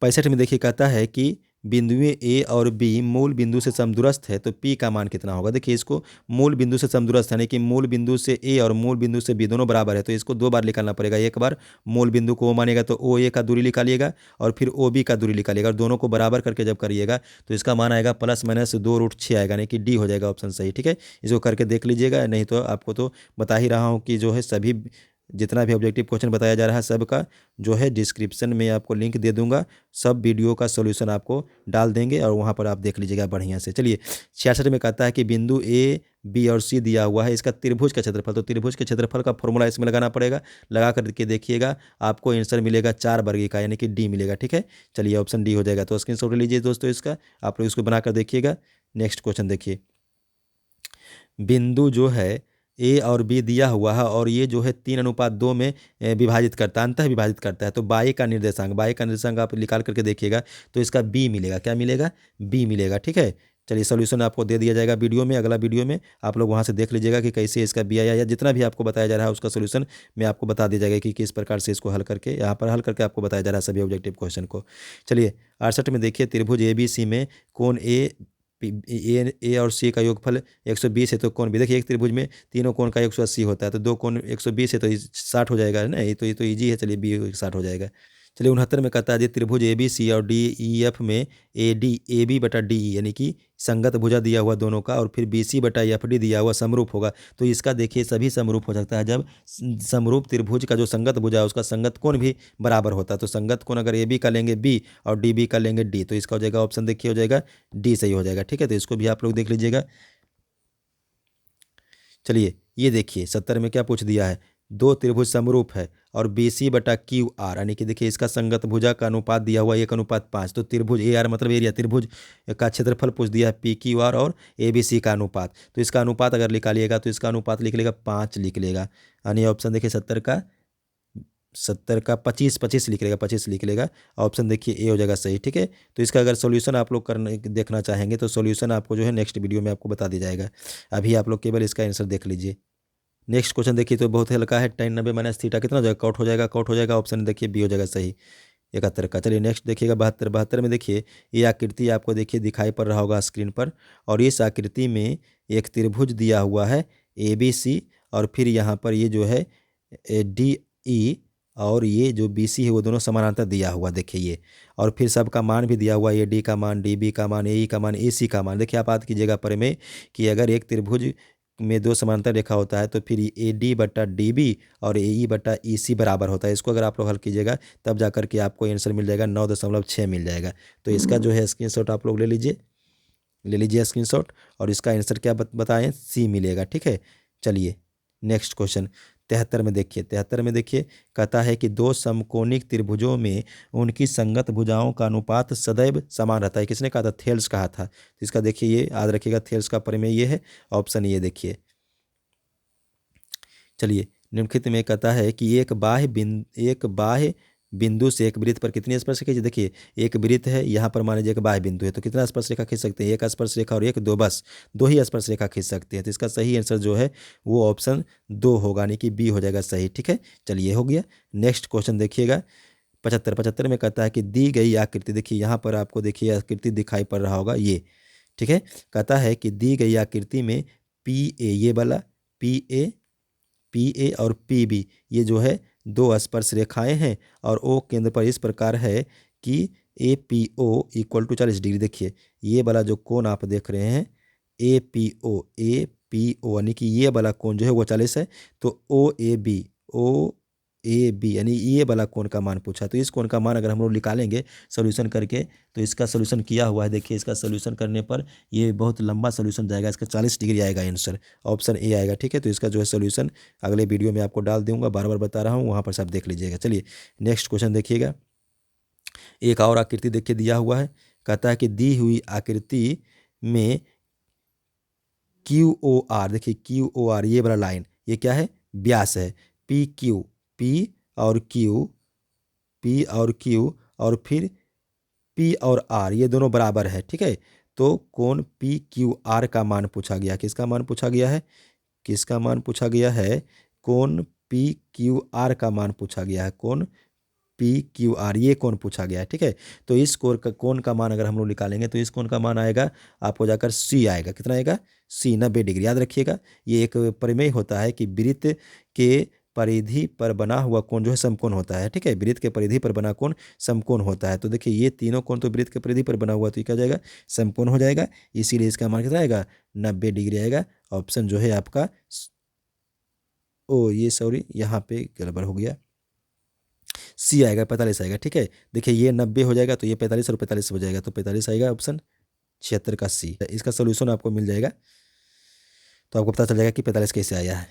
65 में देखिए कहता है कि बिंदुएं ए और बी मूल बिंदु से समदूरस्थ है तो पी का मान कितना होगा। देखिए इसको मूल बिंदु से समदूरस्थ यानी कि मूल बिंदु से ए और मूल बिंदु से बी दोनों बराबर है, तो इसको 2 बार निकालना पड़ेगा। एक बार मूल बिंदु को ओ मानेगा तो ओ ए का दूरी निकालिएगा और फिर ओ बी का दूरी निकालिएगा, और दोनों को बराबर करके जब करिएगा तो इसका मान आएगा +-2√6 आएगा, यानी कि डी हो जाएगा ऑप्शन सही, ठीक है। इसको करके देख लीजिएगा, नहीं तो आपको तो बता ही रहा हूँ कि जो है सभी जितना भी ऑब्जेक्टिव क्वेश्चन बताया जा रहा है सबका जो है डिस्क्रिप्शन में आपको लिंक दे दूंगा, सब वीडियो का सॉल्यूशन आपको डाल देंगे और वहां पर आप देख लीजिएगा बढ़िया से। चलिए 66 में कहता है कि बिंदु ए बी और सी दिया हुआ है, इसका त्रिभुज का क्षेत्रफल, तो त्रिभुज के क्षेत्रफल का फॉर्मूला इसमें लगाना पड़ेगा, लगा करके देखिएगा आपको आंसर मिलेगा 4 वर्ग का, यानी कि डी मिलेगा, ठीक है। चलिए ऑप्शन डी हो जाएगा, तो स्क्रीनशॉट ले लीजिए दोस्तों इसका, आप लोग इसको बनाकर देखिएगा। नेक्स्ट क्वेश्चन देखिए, बिंदु जो है ए और बी दिया हुआ है और ये जो है 3:2 में विभाजित करता है, अंतः विभाजित करता है, तो बाई का निर्देशांक आप निकाल करके देखिएगा तो इसका बी मिलेगा। क्या मिलेगा, बी मिलेगा, ठीक है। चलिए सॉल्यूशन आपको दे दिया जाएगा वीडियो में, अगला वीडियो में आप लोग वहाँ से देख लीजिएगा कि कैसे इसका बी आया, या जितना भी आपको बताया जा रहा है उसका सॉल्यूशन मैं आपको बता दिया जाएगा कि किस प्रकार से इसको हल करके यहाँ पर हल करके आपको बताया जा रहा है सभी ऑब्जेक्टिव क्वेश्चन को। चलिए 68 में देखिए, त्रिभुज ABC में कोण ए और सी का योगफल 120 है तो कोण बी, देखिए एक त्रिभुज में तीनों कोण का 180 होता है, तो दो कोण 120 है तो 60 हो जाएगा, है ना, ये तो ईजी है। चलिए बी 60 हो जाएगा। चलिए 69 में कहता है जी त्रिभुज ABC और DEF में AB/DE यानी कि संगत भुजा दिया हुआ दोनों का, और फिर BC/FD दिया हुआ समरूप होगा, तो इसका देखिए सभी समरूप हो सकता है जब समरूप त्रिभुज का जो संगत भुजा है उसका संगत कोण भी बराबर होता है, तो संगत कोण अगर AB का लेंगे B और DB का लेंगे D, तो इसका हो जाएगा ऑप्शन देखिए हो जाएगा D सही हो जाएगा, ठीक है। तो इसको भी आप लोग देख लीजिएगा। चलिए ये देखिए 70 में क्या पूछ दिया है, दो त्रिभुज समरूप है और BC/QR यानी कि देखिए इसका संगत भुजा का अनुपात दिया हुआ 1:5, तो त्रिभुज AR मतलब एरिया, त्रिभुज का क्षेत्रफल पूछ दिया है PQR और ABC का अनुपात, तो इसका अनुपात अगर निकालिएगा तो इसका अनुपात लिख लेगा 5 लिख लेगा, यानी ऑप्शन देखिए 70 का 25 लिख लेगा, 25 लिख लेगा, ऑप्शन देखिए ए हो जाएगा सही, ठीक है। तो इसका अगर सॉल्यूशन आप लोग करने देखना चाहेंगे तो सॉल्यूशन आपको जो है नेक्स्ट वीडियो में आपको बता दिया जाएगा, अभी आप लोग केवल इसका आंसर देख लीजिए। नेक्स्ट क्वेश्चन देखिए तो बहुत हल्का है, tan 90 - थीटा कितना हो जाएगा, कट हो जाएगा, ऑप्शन देखिए बी हो जाएगा सही 71 का। चलिए नेक्स्ट देखिएगा 72 में देखिए ये आकृति आपको देखिए दिखाई पड़ रहा होगा स्क्रीन पर, और इस आकृति में एक त्रिभुज दिया हुआ है ABC और फिर यहाँ पर ये जो है DE और ये जो BC है वो दोनों समानांतर दिया हुआ देखिए ये, और फिर सबका मान भी दिया हुआ है, AD का मान, DB का मान, AE का मान, AC का मान। देखिए आप याद कीजिएगा पर में कि अगर एक त्रिभुज में दो समांतर रेखा होता है तो फिर AD/DB और AE/EC बराबर होता है, इसको अगर आप लोग हल कीजिएगा तब जाकर के आपको आंसर मिल जाएगा 9.6 मिल जाएगा। तो इसका जो है स्क्रीनशॉट आप लोग ले लीजिए स्क्रीनशॉट, और इसका आंसर क्या बताएं, सी मिलेगा, ठीक है। चलिए नेक्स्ट क्वेश्चन 73 में देखिए, 73 में देखिए कहता है कि दो समकोणिक त्रिभुजों में उनकी संगत भुजाओं का अनुपात सदैव समान रहता है, किसने कहा था, थेल्स कहा था। तो इसका देखिए ये याद रखिएगा, थेल्स का प्रमेय ये है, ऑप्शन ये देखिए। चलिए निम्नलिखित में कहता है कि एक बाह्य बिंदु से एक वृत्त पर कितनी स्पर्श रेखा, देखिए एक वृत्त है, यहाँ पर मान लीजिए एक बाह्य बिंदु है, तो कितना स्पर्श रेखा खींच सकते हैं, एक स्पर्श रेखा और एक, दो, बस दो ही स्पर्श रेखा खींच सकते हैं। तो इसका सही आंसर जो है वो ऑप्शन 2 होगा, यानी कि बी हो जाएगा सही, ठीक है। चलिए हो गया। नेक्स्ट क्वेश्चन देखिएगा 75 में कहता है कि दी गई आकृति, देखिए यहाँ पर आपको देखिए आकृति दिखाई पड़ रहा होगा ये, ठीक है। कहता है कि दी गई आकृति में PA ये वाला PA और PB ये जो है दो स्पर्श रेखाएं हैं और O केंद्र पर इस प्रकार है कि APO इक्वल टू 40 डिग्री। देखिए ये वाला जो कोण आप देख रहे हैं APO यानी कि ये वाला कोण जो है वो 40 है। तो OAB यानी ये वाला कोण का मान पूछा। तो इस कोण का मान अगर हम लोग निकालेंगे सोल्यूशन करके, तो इसका सोल्यूशन किया हुआ है। देखिए इसका सोल्यूशन करने पर ये बहुत लंबा सोल्यूशन जाएगा, इसका 40 डिग्री आएगा आंसर, ऑप्शन ए आएगा। ठीक है, तो इसका जो है सोल्यूशन अगले वीडियो में आपको डाल दूंगा, बार बार बता रहा हूँ, वहाँ पर सब देख लीजिएगा। चलिए नेक्स्ट क्वेश्चन देखिएगा। एक और आकृति देखिए दिया हुआ है, कहता है कि दी हुई आकृति में QOR, देखिए QOR ये वाला लाइन ये क्या है, व्यास है। PQ P और Q और फिर P और R ये दोनों बराबर है। ठीक है, तो कोण PQR का मान पूछा गया। किसका मान पूछा गया है, किसका मान पूछा गया है, कोण PQR का मान पूछा गया है। कोण PQR ये कोण पूछा गया है। ठीक है, तो इस कोण का मान अगर हम लोग निकालेंगे तो इस कोण का मान आएगा आपको जाकर C आएगा। कितना आएगा, C 90 डिग्री। याद रखिएगा ये एक प्रमेय होता है कि वृत्त के परिधि पर बना हुआ कोण जो है समकोण होता है। ठीक है, वृत्त के परिधि पर बना कोण समकोण होता है। तो देखिए ये तीनों कोण तो वृत्त के परिधि पर बना हुआ, तो ये क्या हो जाएगा, समकोण हो जाएगा। इसीलिए इसका मान कितना आएगा, 90 डिग्री आएगा। ऑप्शन जो है आपका ये सॉरी यहाँ पे गड़बड़ हो गया, C आएगा, 45 आएगा। ठीक है, देखिए ये 90 हो जाएगा तो ये 45 और 45 हो जाएगा, तो 45 आएगा ऑप्शन 76 का C। इसका सोल्यूशन आपको मिल जाएगा, तो आपको पता चल जाएगा कि 45 कैसे आया है।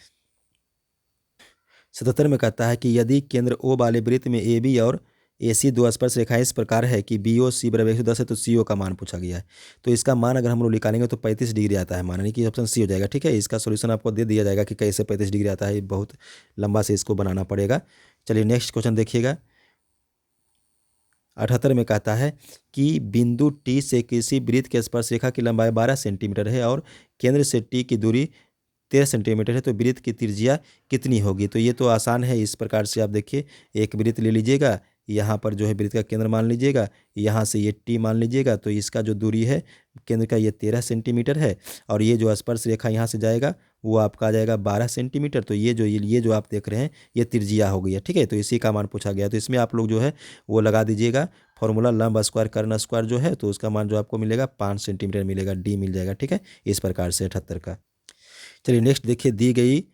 77 में कहता है कि यदि केंद्र O वाले वृत्त में AB और AC दो स्पर्श रेखाएं इस प्रकार है कि BOC बराबर 110 है, तो CO का मान पूछा गया है। तो इसका मान अगर हम लोग निकालेंगे तो 35 डिग्री आता है मान, यानी कि ऑप्शन C हो जाएगा। ठीक है, इसका सोल्यूशन आपको दे दिया जाएगा कि कैसे 35 डिग्री आता है, बहुत लंबा से इसको बनाना पड़ेगा। चलिए नेक्स्ट क्वेश्चन देखिएगा। 78 में कहता है कि बिंदु T से किसी वृत्त के स्पर्श रेखा की लंबाई 12 सेंटीमीटर है और केंद्र से T की दूरी 13 सेंटीमीटर है, तो वृत्त की त्रिज्या कितनी होगी। तो ये तो आसान है, इस प्रकार से आप देखिए एक वृत्त ले लीजिएगा, यहाँ पर जो है वृत्त का केंद्र मान लीजिएगा, यहाँ से ये T मान लीजिएगा, तो इसका जो दूरी है केंद्र का ये 13 सेंटीमीटर है और ये जो स्पर्श रेखा यहाँ से जाएगा वो आपका आ जाएगा 12 सेंटीमीटर। तो ये जो आप देख रहे हैं ये त्रिज्या हो गई है। ठीक है, तो इसी का मान पूछा गया। तो इसमें आप लोग जो है वो लगा दीजिएगा फॉर्मूला, लंब स्क्वायर कर्ण स्क्वायर जो है, तो उसका मान जो आपको मिलेगा 5 सेंटीमीटर मिलेगा, D मिल जाएगा। ठीक है, इस प्रकार से 78 का। चलिए नेक्स्ट देखिए, दी गई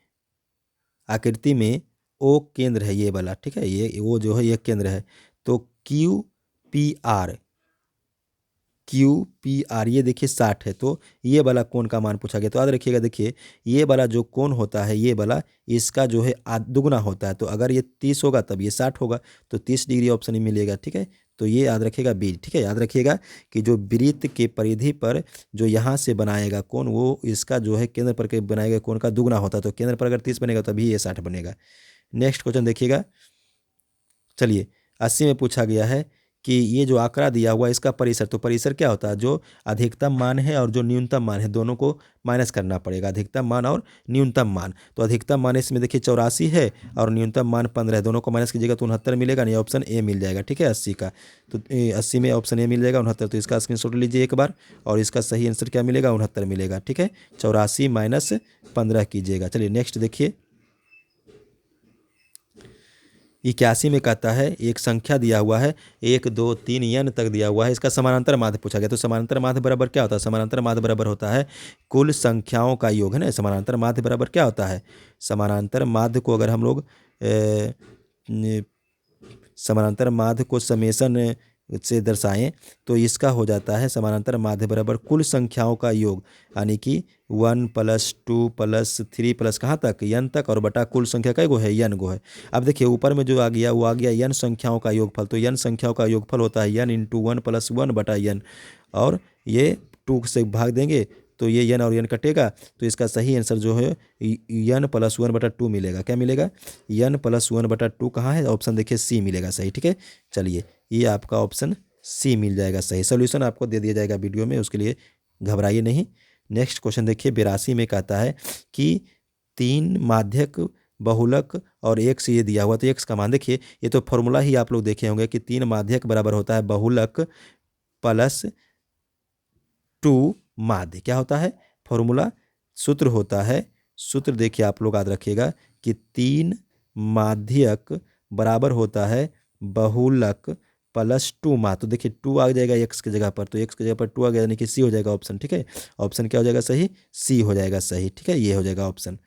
आकृति में O केंद्र है ये वाला। ठीक है, ये वो जो है ये केंद्र है, तो QPR ये देखिए 60 है, तो ये वाला कोण का मान पूछा गया। तो याद रखिएगा, देखिए ये वाला जो कोण होता है ये वाला, इसका जो है दुगना होता है। तो अगर ये 30 होगा तब ये 60 होगा, तो 30 डिग्री ऑप्शन ही मिलेगा। ठीक है, तो ये याद रखिएगा B। ठीक है, याद रखिएगा कि जो वृत्त के परिधि पर जो यहाँ से बनाएगा कोण, वो इसका जो है केंद्र पर के बनाएगा कोण का दुगना होता है। तो केंद्र पर अगर 30 बनेगा तभी ये 60 बनेगा। नेक्स्ट क्वेश्चन देखिएगा। चलिए 80 में पूछा गया है कि ये जो आंकड़ा दिया हुआ है इसका परिसर, तो परिसर क्या होता है, जो अधिकतम मान है और जो न्यूनतम मान है दोनों को माइनस करना पड़ेगा, अधिकतम मान और न्यूनतम मान। तो अधिकतम मान इसमें देखिए 84 है और न्यूनतम मान 15 है, दोनों को माइनस कीजिएगा तो 69 मिलेगा, नहीं ऑप्शन ए मिल जाएगा। ठीक है, 80 का, तो 80 में ऑप्शन ए मिल जाएगा 69। तो इसका स्क्रीनशॉट लीजिए एक बार, और इसका सही आंसर क्या मिलेगा, 69 मिलेगा। ठीक है, 84 माइनस 15 कीजिएगा। चलिए नेक्स्ट देखिए, 81 में कहता है एक संख्या दिया हुआ है 1 2 3 n तक दिया हुआ है, इसका समानांतर माध्य पूछा गया। तो समानांतर माध्य बराबर क्या होता है, समानांतर माध्य बराबर होता है कुल संख्याओं का योग, है ना। समानांतर माध्य बराबर क्या होता है, समानांतर माध्य को अगर हम लोग समानांतर माध्य को समेशन से दर्शाएं तो इसका हो जाता है समानांतर माध्य बराबर कुल संख्याओं का योग, यानी कि 1 + 2 + 3 प्लस कहाँ तक, n तक, और बटा कुल संख्या का गो है, n गो है। अब देखिए ऊपर में जो आ गया वो आ गया n संख्याओं का योगफल। तो n संख्याओं का योगफल होता है n × 1 + 1 बटा n, और ये 2 से भाग देंगे तो ये n और n कटेगा, तो इसका सही आंसर जो है n + 1/2 मिलेगा। क्या मिलेगा, n + 1/2 कहाँ है, ऑप्शन देखिए C मिलेगा सही। ठीक है, चलिए ये आपका ऑप्शन C मिल जाएगा सही। सोल्यूशन आपको दे दिया जाएगा वीडियो में, उसके लिए घबराइए नहीं। नेक्स्ट क्वेश्चन देखिए, 82 में कहता है कि 3 माध्यक बहुलक और x ये दिया हुआ। तो x का मान देखिए, ये तो फॉर्मूला ही आप लोग देखे होंगे कि 3 माध्यक बराबर होता है बहुलक + 2 माध्य। क्या होता है फॉर्मूला, सूत्र होता है, सूत्र देखिए आप लोग याद रखिएगा कि 3 माध्यक बराबर होता है बहुलक प्लस 2 माध्य। तो देखिए 2 आ जाएगा x की जगह पर, तो x की जगह पर 2 आ गया, यानी कि सी हो जाएगा ऑप्शन। ठीक है, ऑप्शन क्या हो जाएगा सही, सी हो जाएगा सही। ठीक है, ये हो जाएगा ऑप्शन।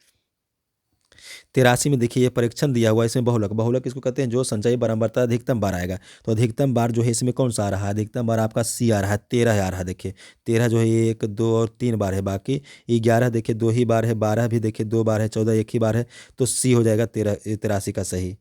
83 में देखिए ये परीक्षण दिया हुआ है, इसमें बहुलक, बहुलक इसको कहते हैं जो संचयी बारंबारता अधिकतम बार आएगा। तो अधिकतम बार जो है इसमें कौन सा आ रहा है, अधिकतम बार आपका सी आ रहा है, 13 आ रहा है। देखिए 13 जो है 1 2 और 3 बार है, बाकी 11 देखिए 2 ही बार है, 12 भी देखिए 2 बार है, 14 1 ही बार है। तो सी हो जाएगा 83 का सही।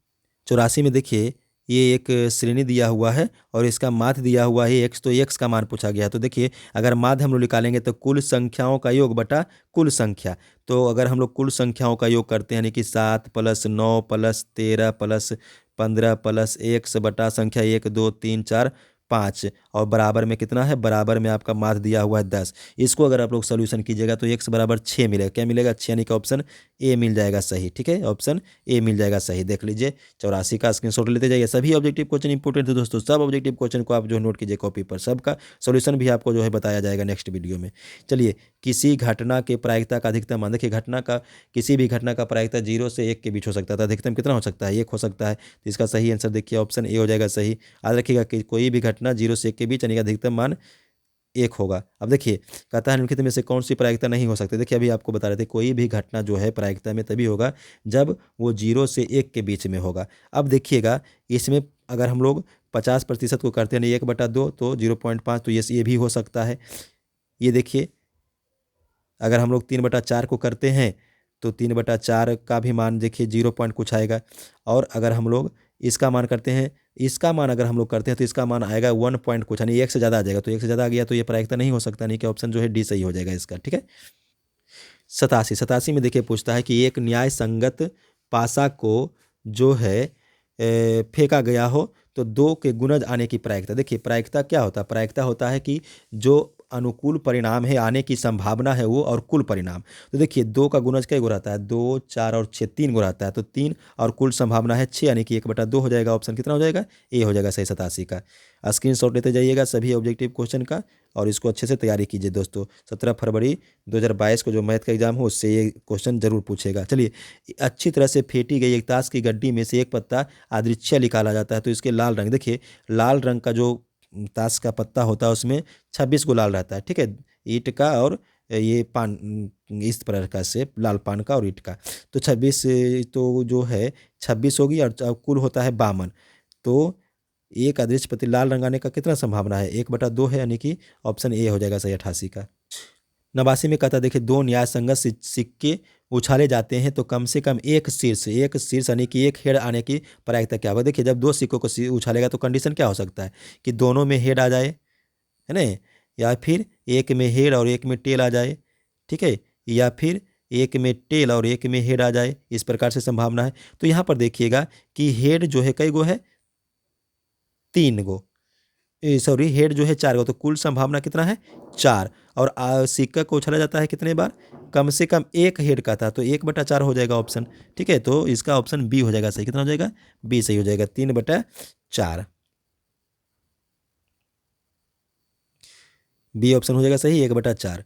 84 में देखिए ये एक श्रेणी दिया हुआ है और इसका माध्य दिया हुआ है x, तो x का मान पूछा गया है। तो देखिए अगर माध्य हम लोग निकालेंगे तो कुल संख्याओं का योग बटा कुल संख्या। तो अगर हम लोग कुल संख्याओं का योग करते हैं यानी कि 7 + 9 + 13 + 15 + x बटा संख्या 1 2 3 4 5 और बराबर में कितना है, बराबर में आपका माध्य दिया हुआ है 10। इसको अगर आप लोग सोल्यूशन कीजिएगा तो x बराबर 6 मिलेगा। क्या मिलेगा, 6, यानी कि ऑप्शन ए मिल जाएगा सही। ठीक है, ऑप्शन ए मिल जाएगा सही। देख लीजिए 84 का स्क्रीनशॉट लेते जाइए। सभी ऑब्जेक्टिव क्वेश्चन इंपॉर्टेंट है दोस्तों, सब ऑब्जेक्टिव क्वेश्चन को आप जो नोट कीजिए कॉपी पर, सबका सोल्यूशन भी आपको जो है बताया जाएगा नेक्स्ट वीडियो में। चलिए, किसी घटना के प्रायिकता का अधिकतम मान, देखिए घटना का, किसी भी घटना का प्रायिकता 0 से 1 के बीच हो सकता है, तो अधिकतम कितना हो सकता है, 1 हो सकता है। तो इसका सही आंसर देखिए ऑप्शन ए हो जाएगा सही। याद रखिएगा कि कोई भी घटना 0 से 1 के बीच यानी कि अधिकतम मान 1 होगा। अब देखिए कहता है निम्नलिखित में से कौन सी प्रायिकता नहीं हो सकती। देखिए अभी आपको बता रहे थे कोई भी घटना जो है प्रायिकता में तभी होगा जब वो 0 से 1 के बीच में होगा। अब देखिएगा इसमें अगर हम लोग 50% को करते हैं 1/2 तो 0.5, तो ये भी हो सकता है। ये देखिए अगर हम लोग 3/4 को करते हैं तो 3/4 का भी मान देखिए 0 पॉइंट कुछ आएगा। और अगर हम लोग इसका मान करते हैं, इसका मान अगर हम लोग करते हैं तो इसका मान आएगा 1 पॉइंट कुछ, यानी 1 से ज़्यादा आ जाएगा। तो 1 से ज़्यादा आ गया तो ये प्रायिकता नहीं हो सकता, नहीं कि ऑप्शन जो है डी सही हो जाएगा इसका। ठीक है, 87 में देखिए पूछता है कि एक न्याय संगत पासा को जो है फेंका गया हो तो 2 के गुणज आने की प्रायिकता। देखिए प्रायिकता क्या होता है, प्रायिकता होता है कि जो अनुकूल परिणाम है आने की संभावना है वो, और कुल परिणाम। तो देखिए 2 का गुणज कई गुना रहता है, 2 4 और 6, 3 गुना रहता है। तो 3 और कुल संभावना है 6, यानी कि 1/2 हो जाएगा। ऑप्शन कितना हो जाएगा, ए हो जाएगा सही 87 का। स्क्रीनशॉट लेते जाइएगा सभी ऑब्जेक्टिव क्वेश्चन का और इसको अच्छे से तैयारी कीजिए दोस्तों। 17 फरवरी 2022 को जो मैथ का एग्जाम हो उससे ये क्वेश्चन जरूर पूछेगा। चलिए, अच्छी तरह से फेंटी गई एक ताश की गड्डी में से एक पत्ता अदृश्य निकाला जाता है, तो इसके लाल रंग, देखिए लाल रंग का जो ताश का पत्ता होता है उसमें 26 को लाल रहता है। ठीक है, ईंट का और ये पान, इस प्रकार से लाल पान का और ईंट का। तो 26 तो जो है 26 होगी और कुल होता है 52। तो एक अदृश्य पत्ती लाल रंग आने का कितना संभावना है, 1/2 है, यानी कि ऑप्शन ए हो जाएगा सही 88 का। 89 में कहता है देखिए 2 न्याय संगत सिक्के उछाले जाते हैं तो कम से कम एक शीर्ष यानी कि एक हेड आने की प्रायिकता क्या होगा। देखिए जब 2 सिक्कों को उछालेगा तो कंडीशन क्या हो सकता है कि दोनों में हेड आ जाए, है ना, या फिर एक में हेड और एक में टेल आ जाए। ठीक है, या फिर एक में टेल और एक में हेड आ जाए, इस प्रकार से संभावना है। तो यहाँ पर देखिएगा कि हेड जो है कई गो है, 3 गो, सॉरी हेड जो है 4 गो, तो कुल संभावना कितना है 4। और सिक्का को उछाला जाता है कितने बार, कम से कम एक हेड का था, तो 1/4 हो जाएगा ऑप्शन। ठीक है, तो इसका ऑप्शन बी हो जाएगा सही। कितना हो जाएगा, बी सही हो जाएगा, 3/4 बी ऑप्शन हो जाएगा सही, 1/4।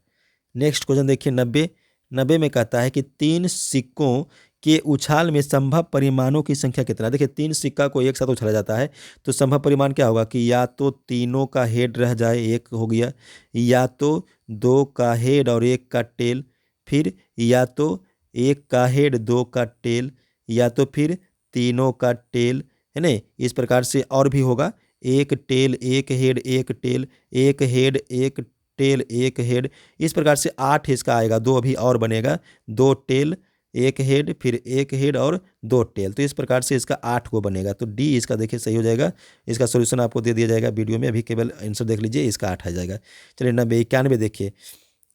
नेक्स्ट क्वेश्चन देखिए 90 में कहता है कि 3 सिक्कों के उछाल में संभव परिमाणों की संख्या कितना। देखिए 3 सिक्का को एक साथ उछाला जाता है तो संभव परिमाण क्या होगा कि या तो तीनों का हेड रह जाए, एक हो गया, या तो 2 का हेड और 1 का टेल, फिर या तो 1 का हेड 2 का टेल, या तो फिर तीनों का टेल, है ना। इस प्रकार से और भी होगा, 1 tail 1 head 1 tail, 1 head 1 tail 1 head, इस प्रकार से 8 इसका आएगा, 2 अभी और बनेगा, 2 टेल 1 हेड फिर 1 हेड और 2 टेल, तो इस प्रकार से इसका 8 को बनेगा। तो डी इसका देखिए सही हो जाएगा। इसका सोल्यूशन आपको दे दिया जाएगा वीडियो में, अभी केवल आंसर देख लीजिए, इसका 8 आ जाएगा। चलिए 91 देखिए,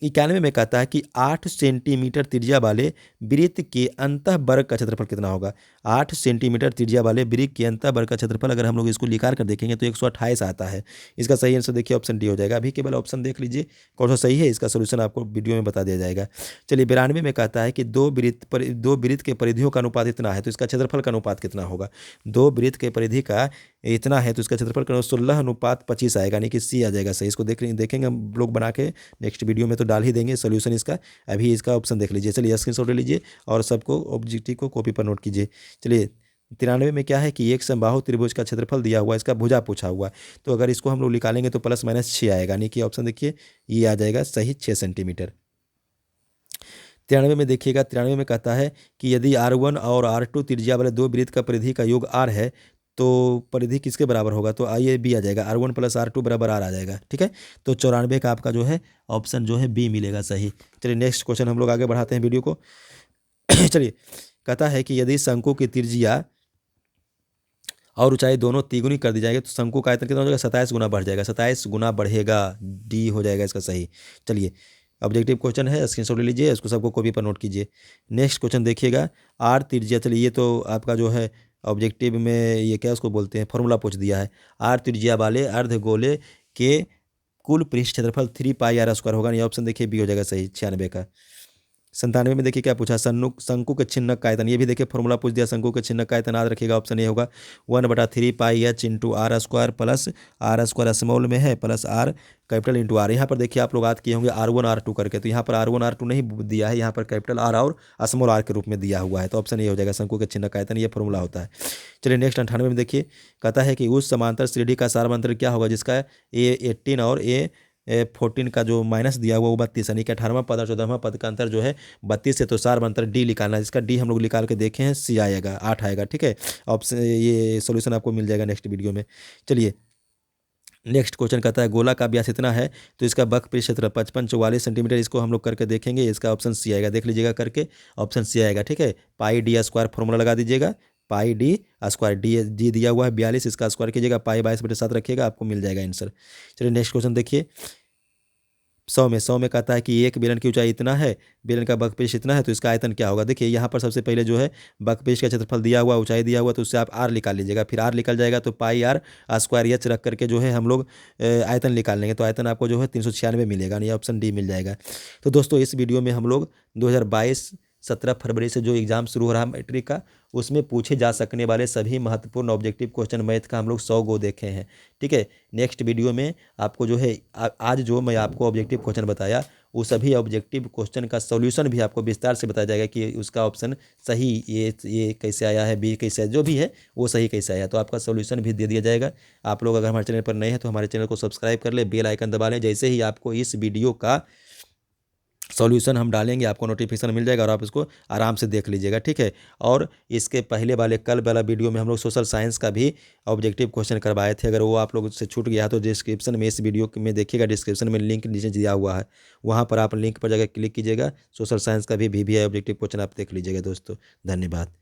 91 में कहता है कि 8 सेंटीमीटर त्रिज्या वाले वृत्त के अंतः वर्ग का क्षेत्रफल कितना होगा। 8 सेंटीमीटर त्रिज्या वाले वृत्त के अंतः वर्ग का क्षेत्रफल अगर हम लोग इसको निकाल कर देखेंगे तो 128 आता है। इसका सही आंसर देखिए ऑप्शन डी हो जाएगा। अभी केवल ऑप्शन देख लीजिए कौन सा सही है, इसका सोल्यूशन आपको वीडियो में बता दिया जाएगा। चलिए 92 में कहता है कि दो वृत्त के परिधियों का अनुपात इतना है तो इसका क्षेत्रफल का अनुपात कितना होगा। 2 वृत्त के परिधि का इतना है तो इसका क्षेत्रफल का 16:25 आएगा, यानी कि सी आ जाएगा सही। इसको देखेंगे हम लोग बना के नेक्स्ट वीडियो में, तो डाल ही देंगे सोल्यूशन इसका। अभी इसका ऑप्शन देख लीजिए। चलिए स्क्रीनशॉट ले लीजिए और सबको ऑब्जेक्टिव को कॉपी पर नोट कीजिए। चलिए 93 में क्या है कि एक समबाहु त्रिभुज का क्षेत्रफल दिया हुआ है, इसका भुजा पूछा हुआ है। तो अगर इसको हम लोग निकालेंगे तो ±6 आएगा, यानी कि ऑप्शन देखिए ये आ जाएगा सही 6 सेंटीमीटर। 93 में देखिएगा, 93 में कहता है कि यदि R1 और R2 त्रिज्या वाले दो वृत्त का परिधि का योग R है तो परिधि किसके बराबर होगा, तो आइए बी आ जाएगा, R1 + R2 बराबर R आ जाएगा। ठीक है, तो 94 का आपका जो है ऑप्शन जो है बी मिलेगा सही। चलिए नेक्स्ट क्वेश्चन हम लोग आगे बढ़ाते हैं वीडियो को। चलिए कहता है कि यदि शंकु की त्रिज्या और ऊंचाई दोनों तिगुनी कर दी जाएगी तो शंकु का आयतन कितना हो जाएगा, 27 गुना बढ़ जाएगा, 27 गुना बढ़ेगा, डी हो जाएगा इसका सही। चलिए ऑब्जेक्टिव क्वेश्चन है, स्क्रीनशॉट ले लीजिए, इसको सबको कॉपी पर नोट कीजिए। नेक्स्ट क्वेश्चन देखिएगा, आर त्रिज्या, चलिए ये तो आपका जो है ऑब्जेक्टिव में ये क्या उसको बोलते हैं, फॉर्मूला पूछ दिया है। आर त्रिज्या वाले अर्धगोले के कुल पृष्ठ क्षेत्रफल 3πr² होगा, ये ऑप्शन देखिए बी हो जाएगा सही 96 का। 97 में देखिए क्या पूछा, शंकु के छिन्नक का आयतन, ये भी देखिए फॉर्मूला पूछ दिया, शंकु के छिन्नक का आयतन याद रखिएगा, ऑप्शन ए होगा 1/3πh × r² plus r² small में है plus r capital into R. यहाँ पर देखिए आप लोग याद किए होंगे R1 R2 करके, तो यहाँ पर R1 R2 नहीं दिया है, यहाँ पर कैपिटल R और स्मॉल r के रूप में दिया हुआ है, तो ऑप्शन ए हो जाएगा शंकु के छिन्नक का आयतन, ये फॉर्मूला होता है। चलिए नेक्स्ट 98 में देखिए कहता है कि उस समांतर श्रेणी का सारमांतर क्या होगा जिसका A18 और A14 का जो माइनस दिया हुआ वो 32, यानी कि 18वां पद और 14वां पद का अंतर जो है 32 से, तो सारमांतर डी निकालना है, जिसका डी हम लोग निकाल के देखे हैं, सी आएगा 8 आएगा। ठीक है, ऑप्शन ये सोल्यूशन आपको मिल जाएगा नेक्स्ट वीडियो में। चलिए नेक्स्ट क्वेश्चन कहता है गोला का व्यास इतना है तो इसका वक्र पृष्ठ क्षेत्र 55-44 सेंटीमीटर, इसको हम लोग करके देखेंगे, इसका ऑप्शन सी आएगा, देख लीजिएगा करके, ऑप्शन सी आएगा। ठीक है, πd² फॉर्मूला लगा दीजिएगा, πd², डी दिया हुआ है 42, इसका स्क्वायर कीजिएगा, π/7 रखिएगा, आपको मिल जाएगा आंसर। चलिए नेक्स्ट क्वेश्चन देखिए, 100 में कहता है कि एक बेलन की ऊंचाई इतना है, बेलन का वक्रपृष्ठ इतना है, तो इसका आयतन क्या होगा। देखिए यहाँ पर सबसे पहले जो है वक्रपृष्ठ का क्षेत्रफल दिया हुआ, ऊंचाई दिया हुआ, तो उससे आप आर निकाल लीजिएगा, फिर आर निकल जाएगा तो πr² रख करके जो है हम लोग आयतन निकाल लेंगे, तो आयतन आपको जो है 396 मिलेगा, ये ऑप्शन डी मिल जाएगा। तो दोस्तों इस वीडियो में हम लोग 2022 17 फरवरी से जो एग्ज़ाम शुरू हो रहा है मैट्रिक का, उसमें पूछे जा सकने वाले सभी महत्वपूर्ण ऑब्जेक्टिव क्वेश्चन मैथ का हम लोग 100 गो देखे हैं। ठीक है, नेक्स्ट वीडियो में आपको जो है आज जो मैं आपको ऑब्जेक्टिव क्वेश्चन बताया वो सभी ऑब्जेक्टिव क्वेश्चन का सॉल्यूशन भी आपको विस्तार से बताया जाएगा कि उसका ऑप्शन सही ये कैसे आया है, बी कैसे, जो भी है वो सही कैसे आया, तो आपका सॉल्यूशन भी दे दिया जाएगा। आप लोग अगर हमारे चैनल पर नए हैं तो हमारे चैनल को सब्सक्राइब कर ले, बेल आइकन दबा लें, जैसे ही आपको इस वीडियो का सॉल्यूशन हम डालेंगे आपको नोटिफिकेशन मिल जाएगा और आप इसको आराम से देख लीजिएगा। ठीक है, और इसके पहले वाले कल वाला वीडियो में हम लोग सोशल साइंस का भी ऑब्जेक्टिव क्वेश्चन करवाए थे, अगर वो आप लोग से छूट गया तो डिस्क्रिप्शन में इस वीडियो में देखिएगा, डिस्क्रिप्शन में लिंक नीचे दिया हुआ है, वहाँ पर आप लिंक पर जाकर क्लिक कीजिएगा, सोशल साइंस का भी VVI ऑब्जेक्टिव क्वेश्चन आप देख लीजिएगा दोस्तों। धन्यवाद।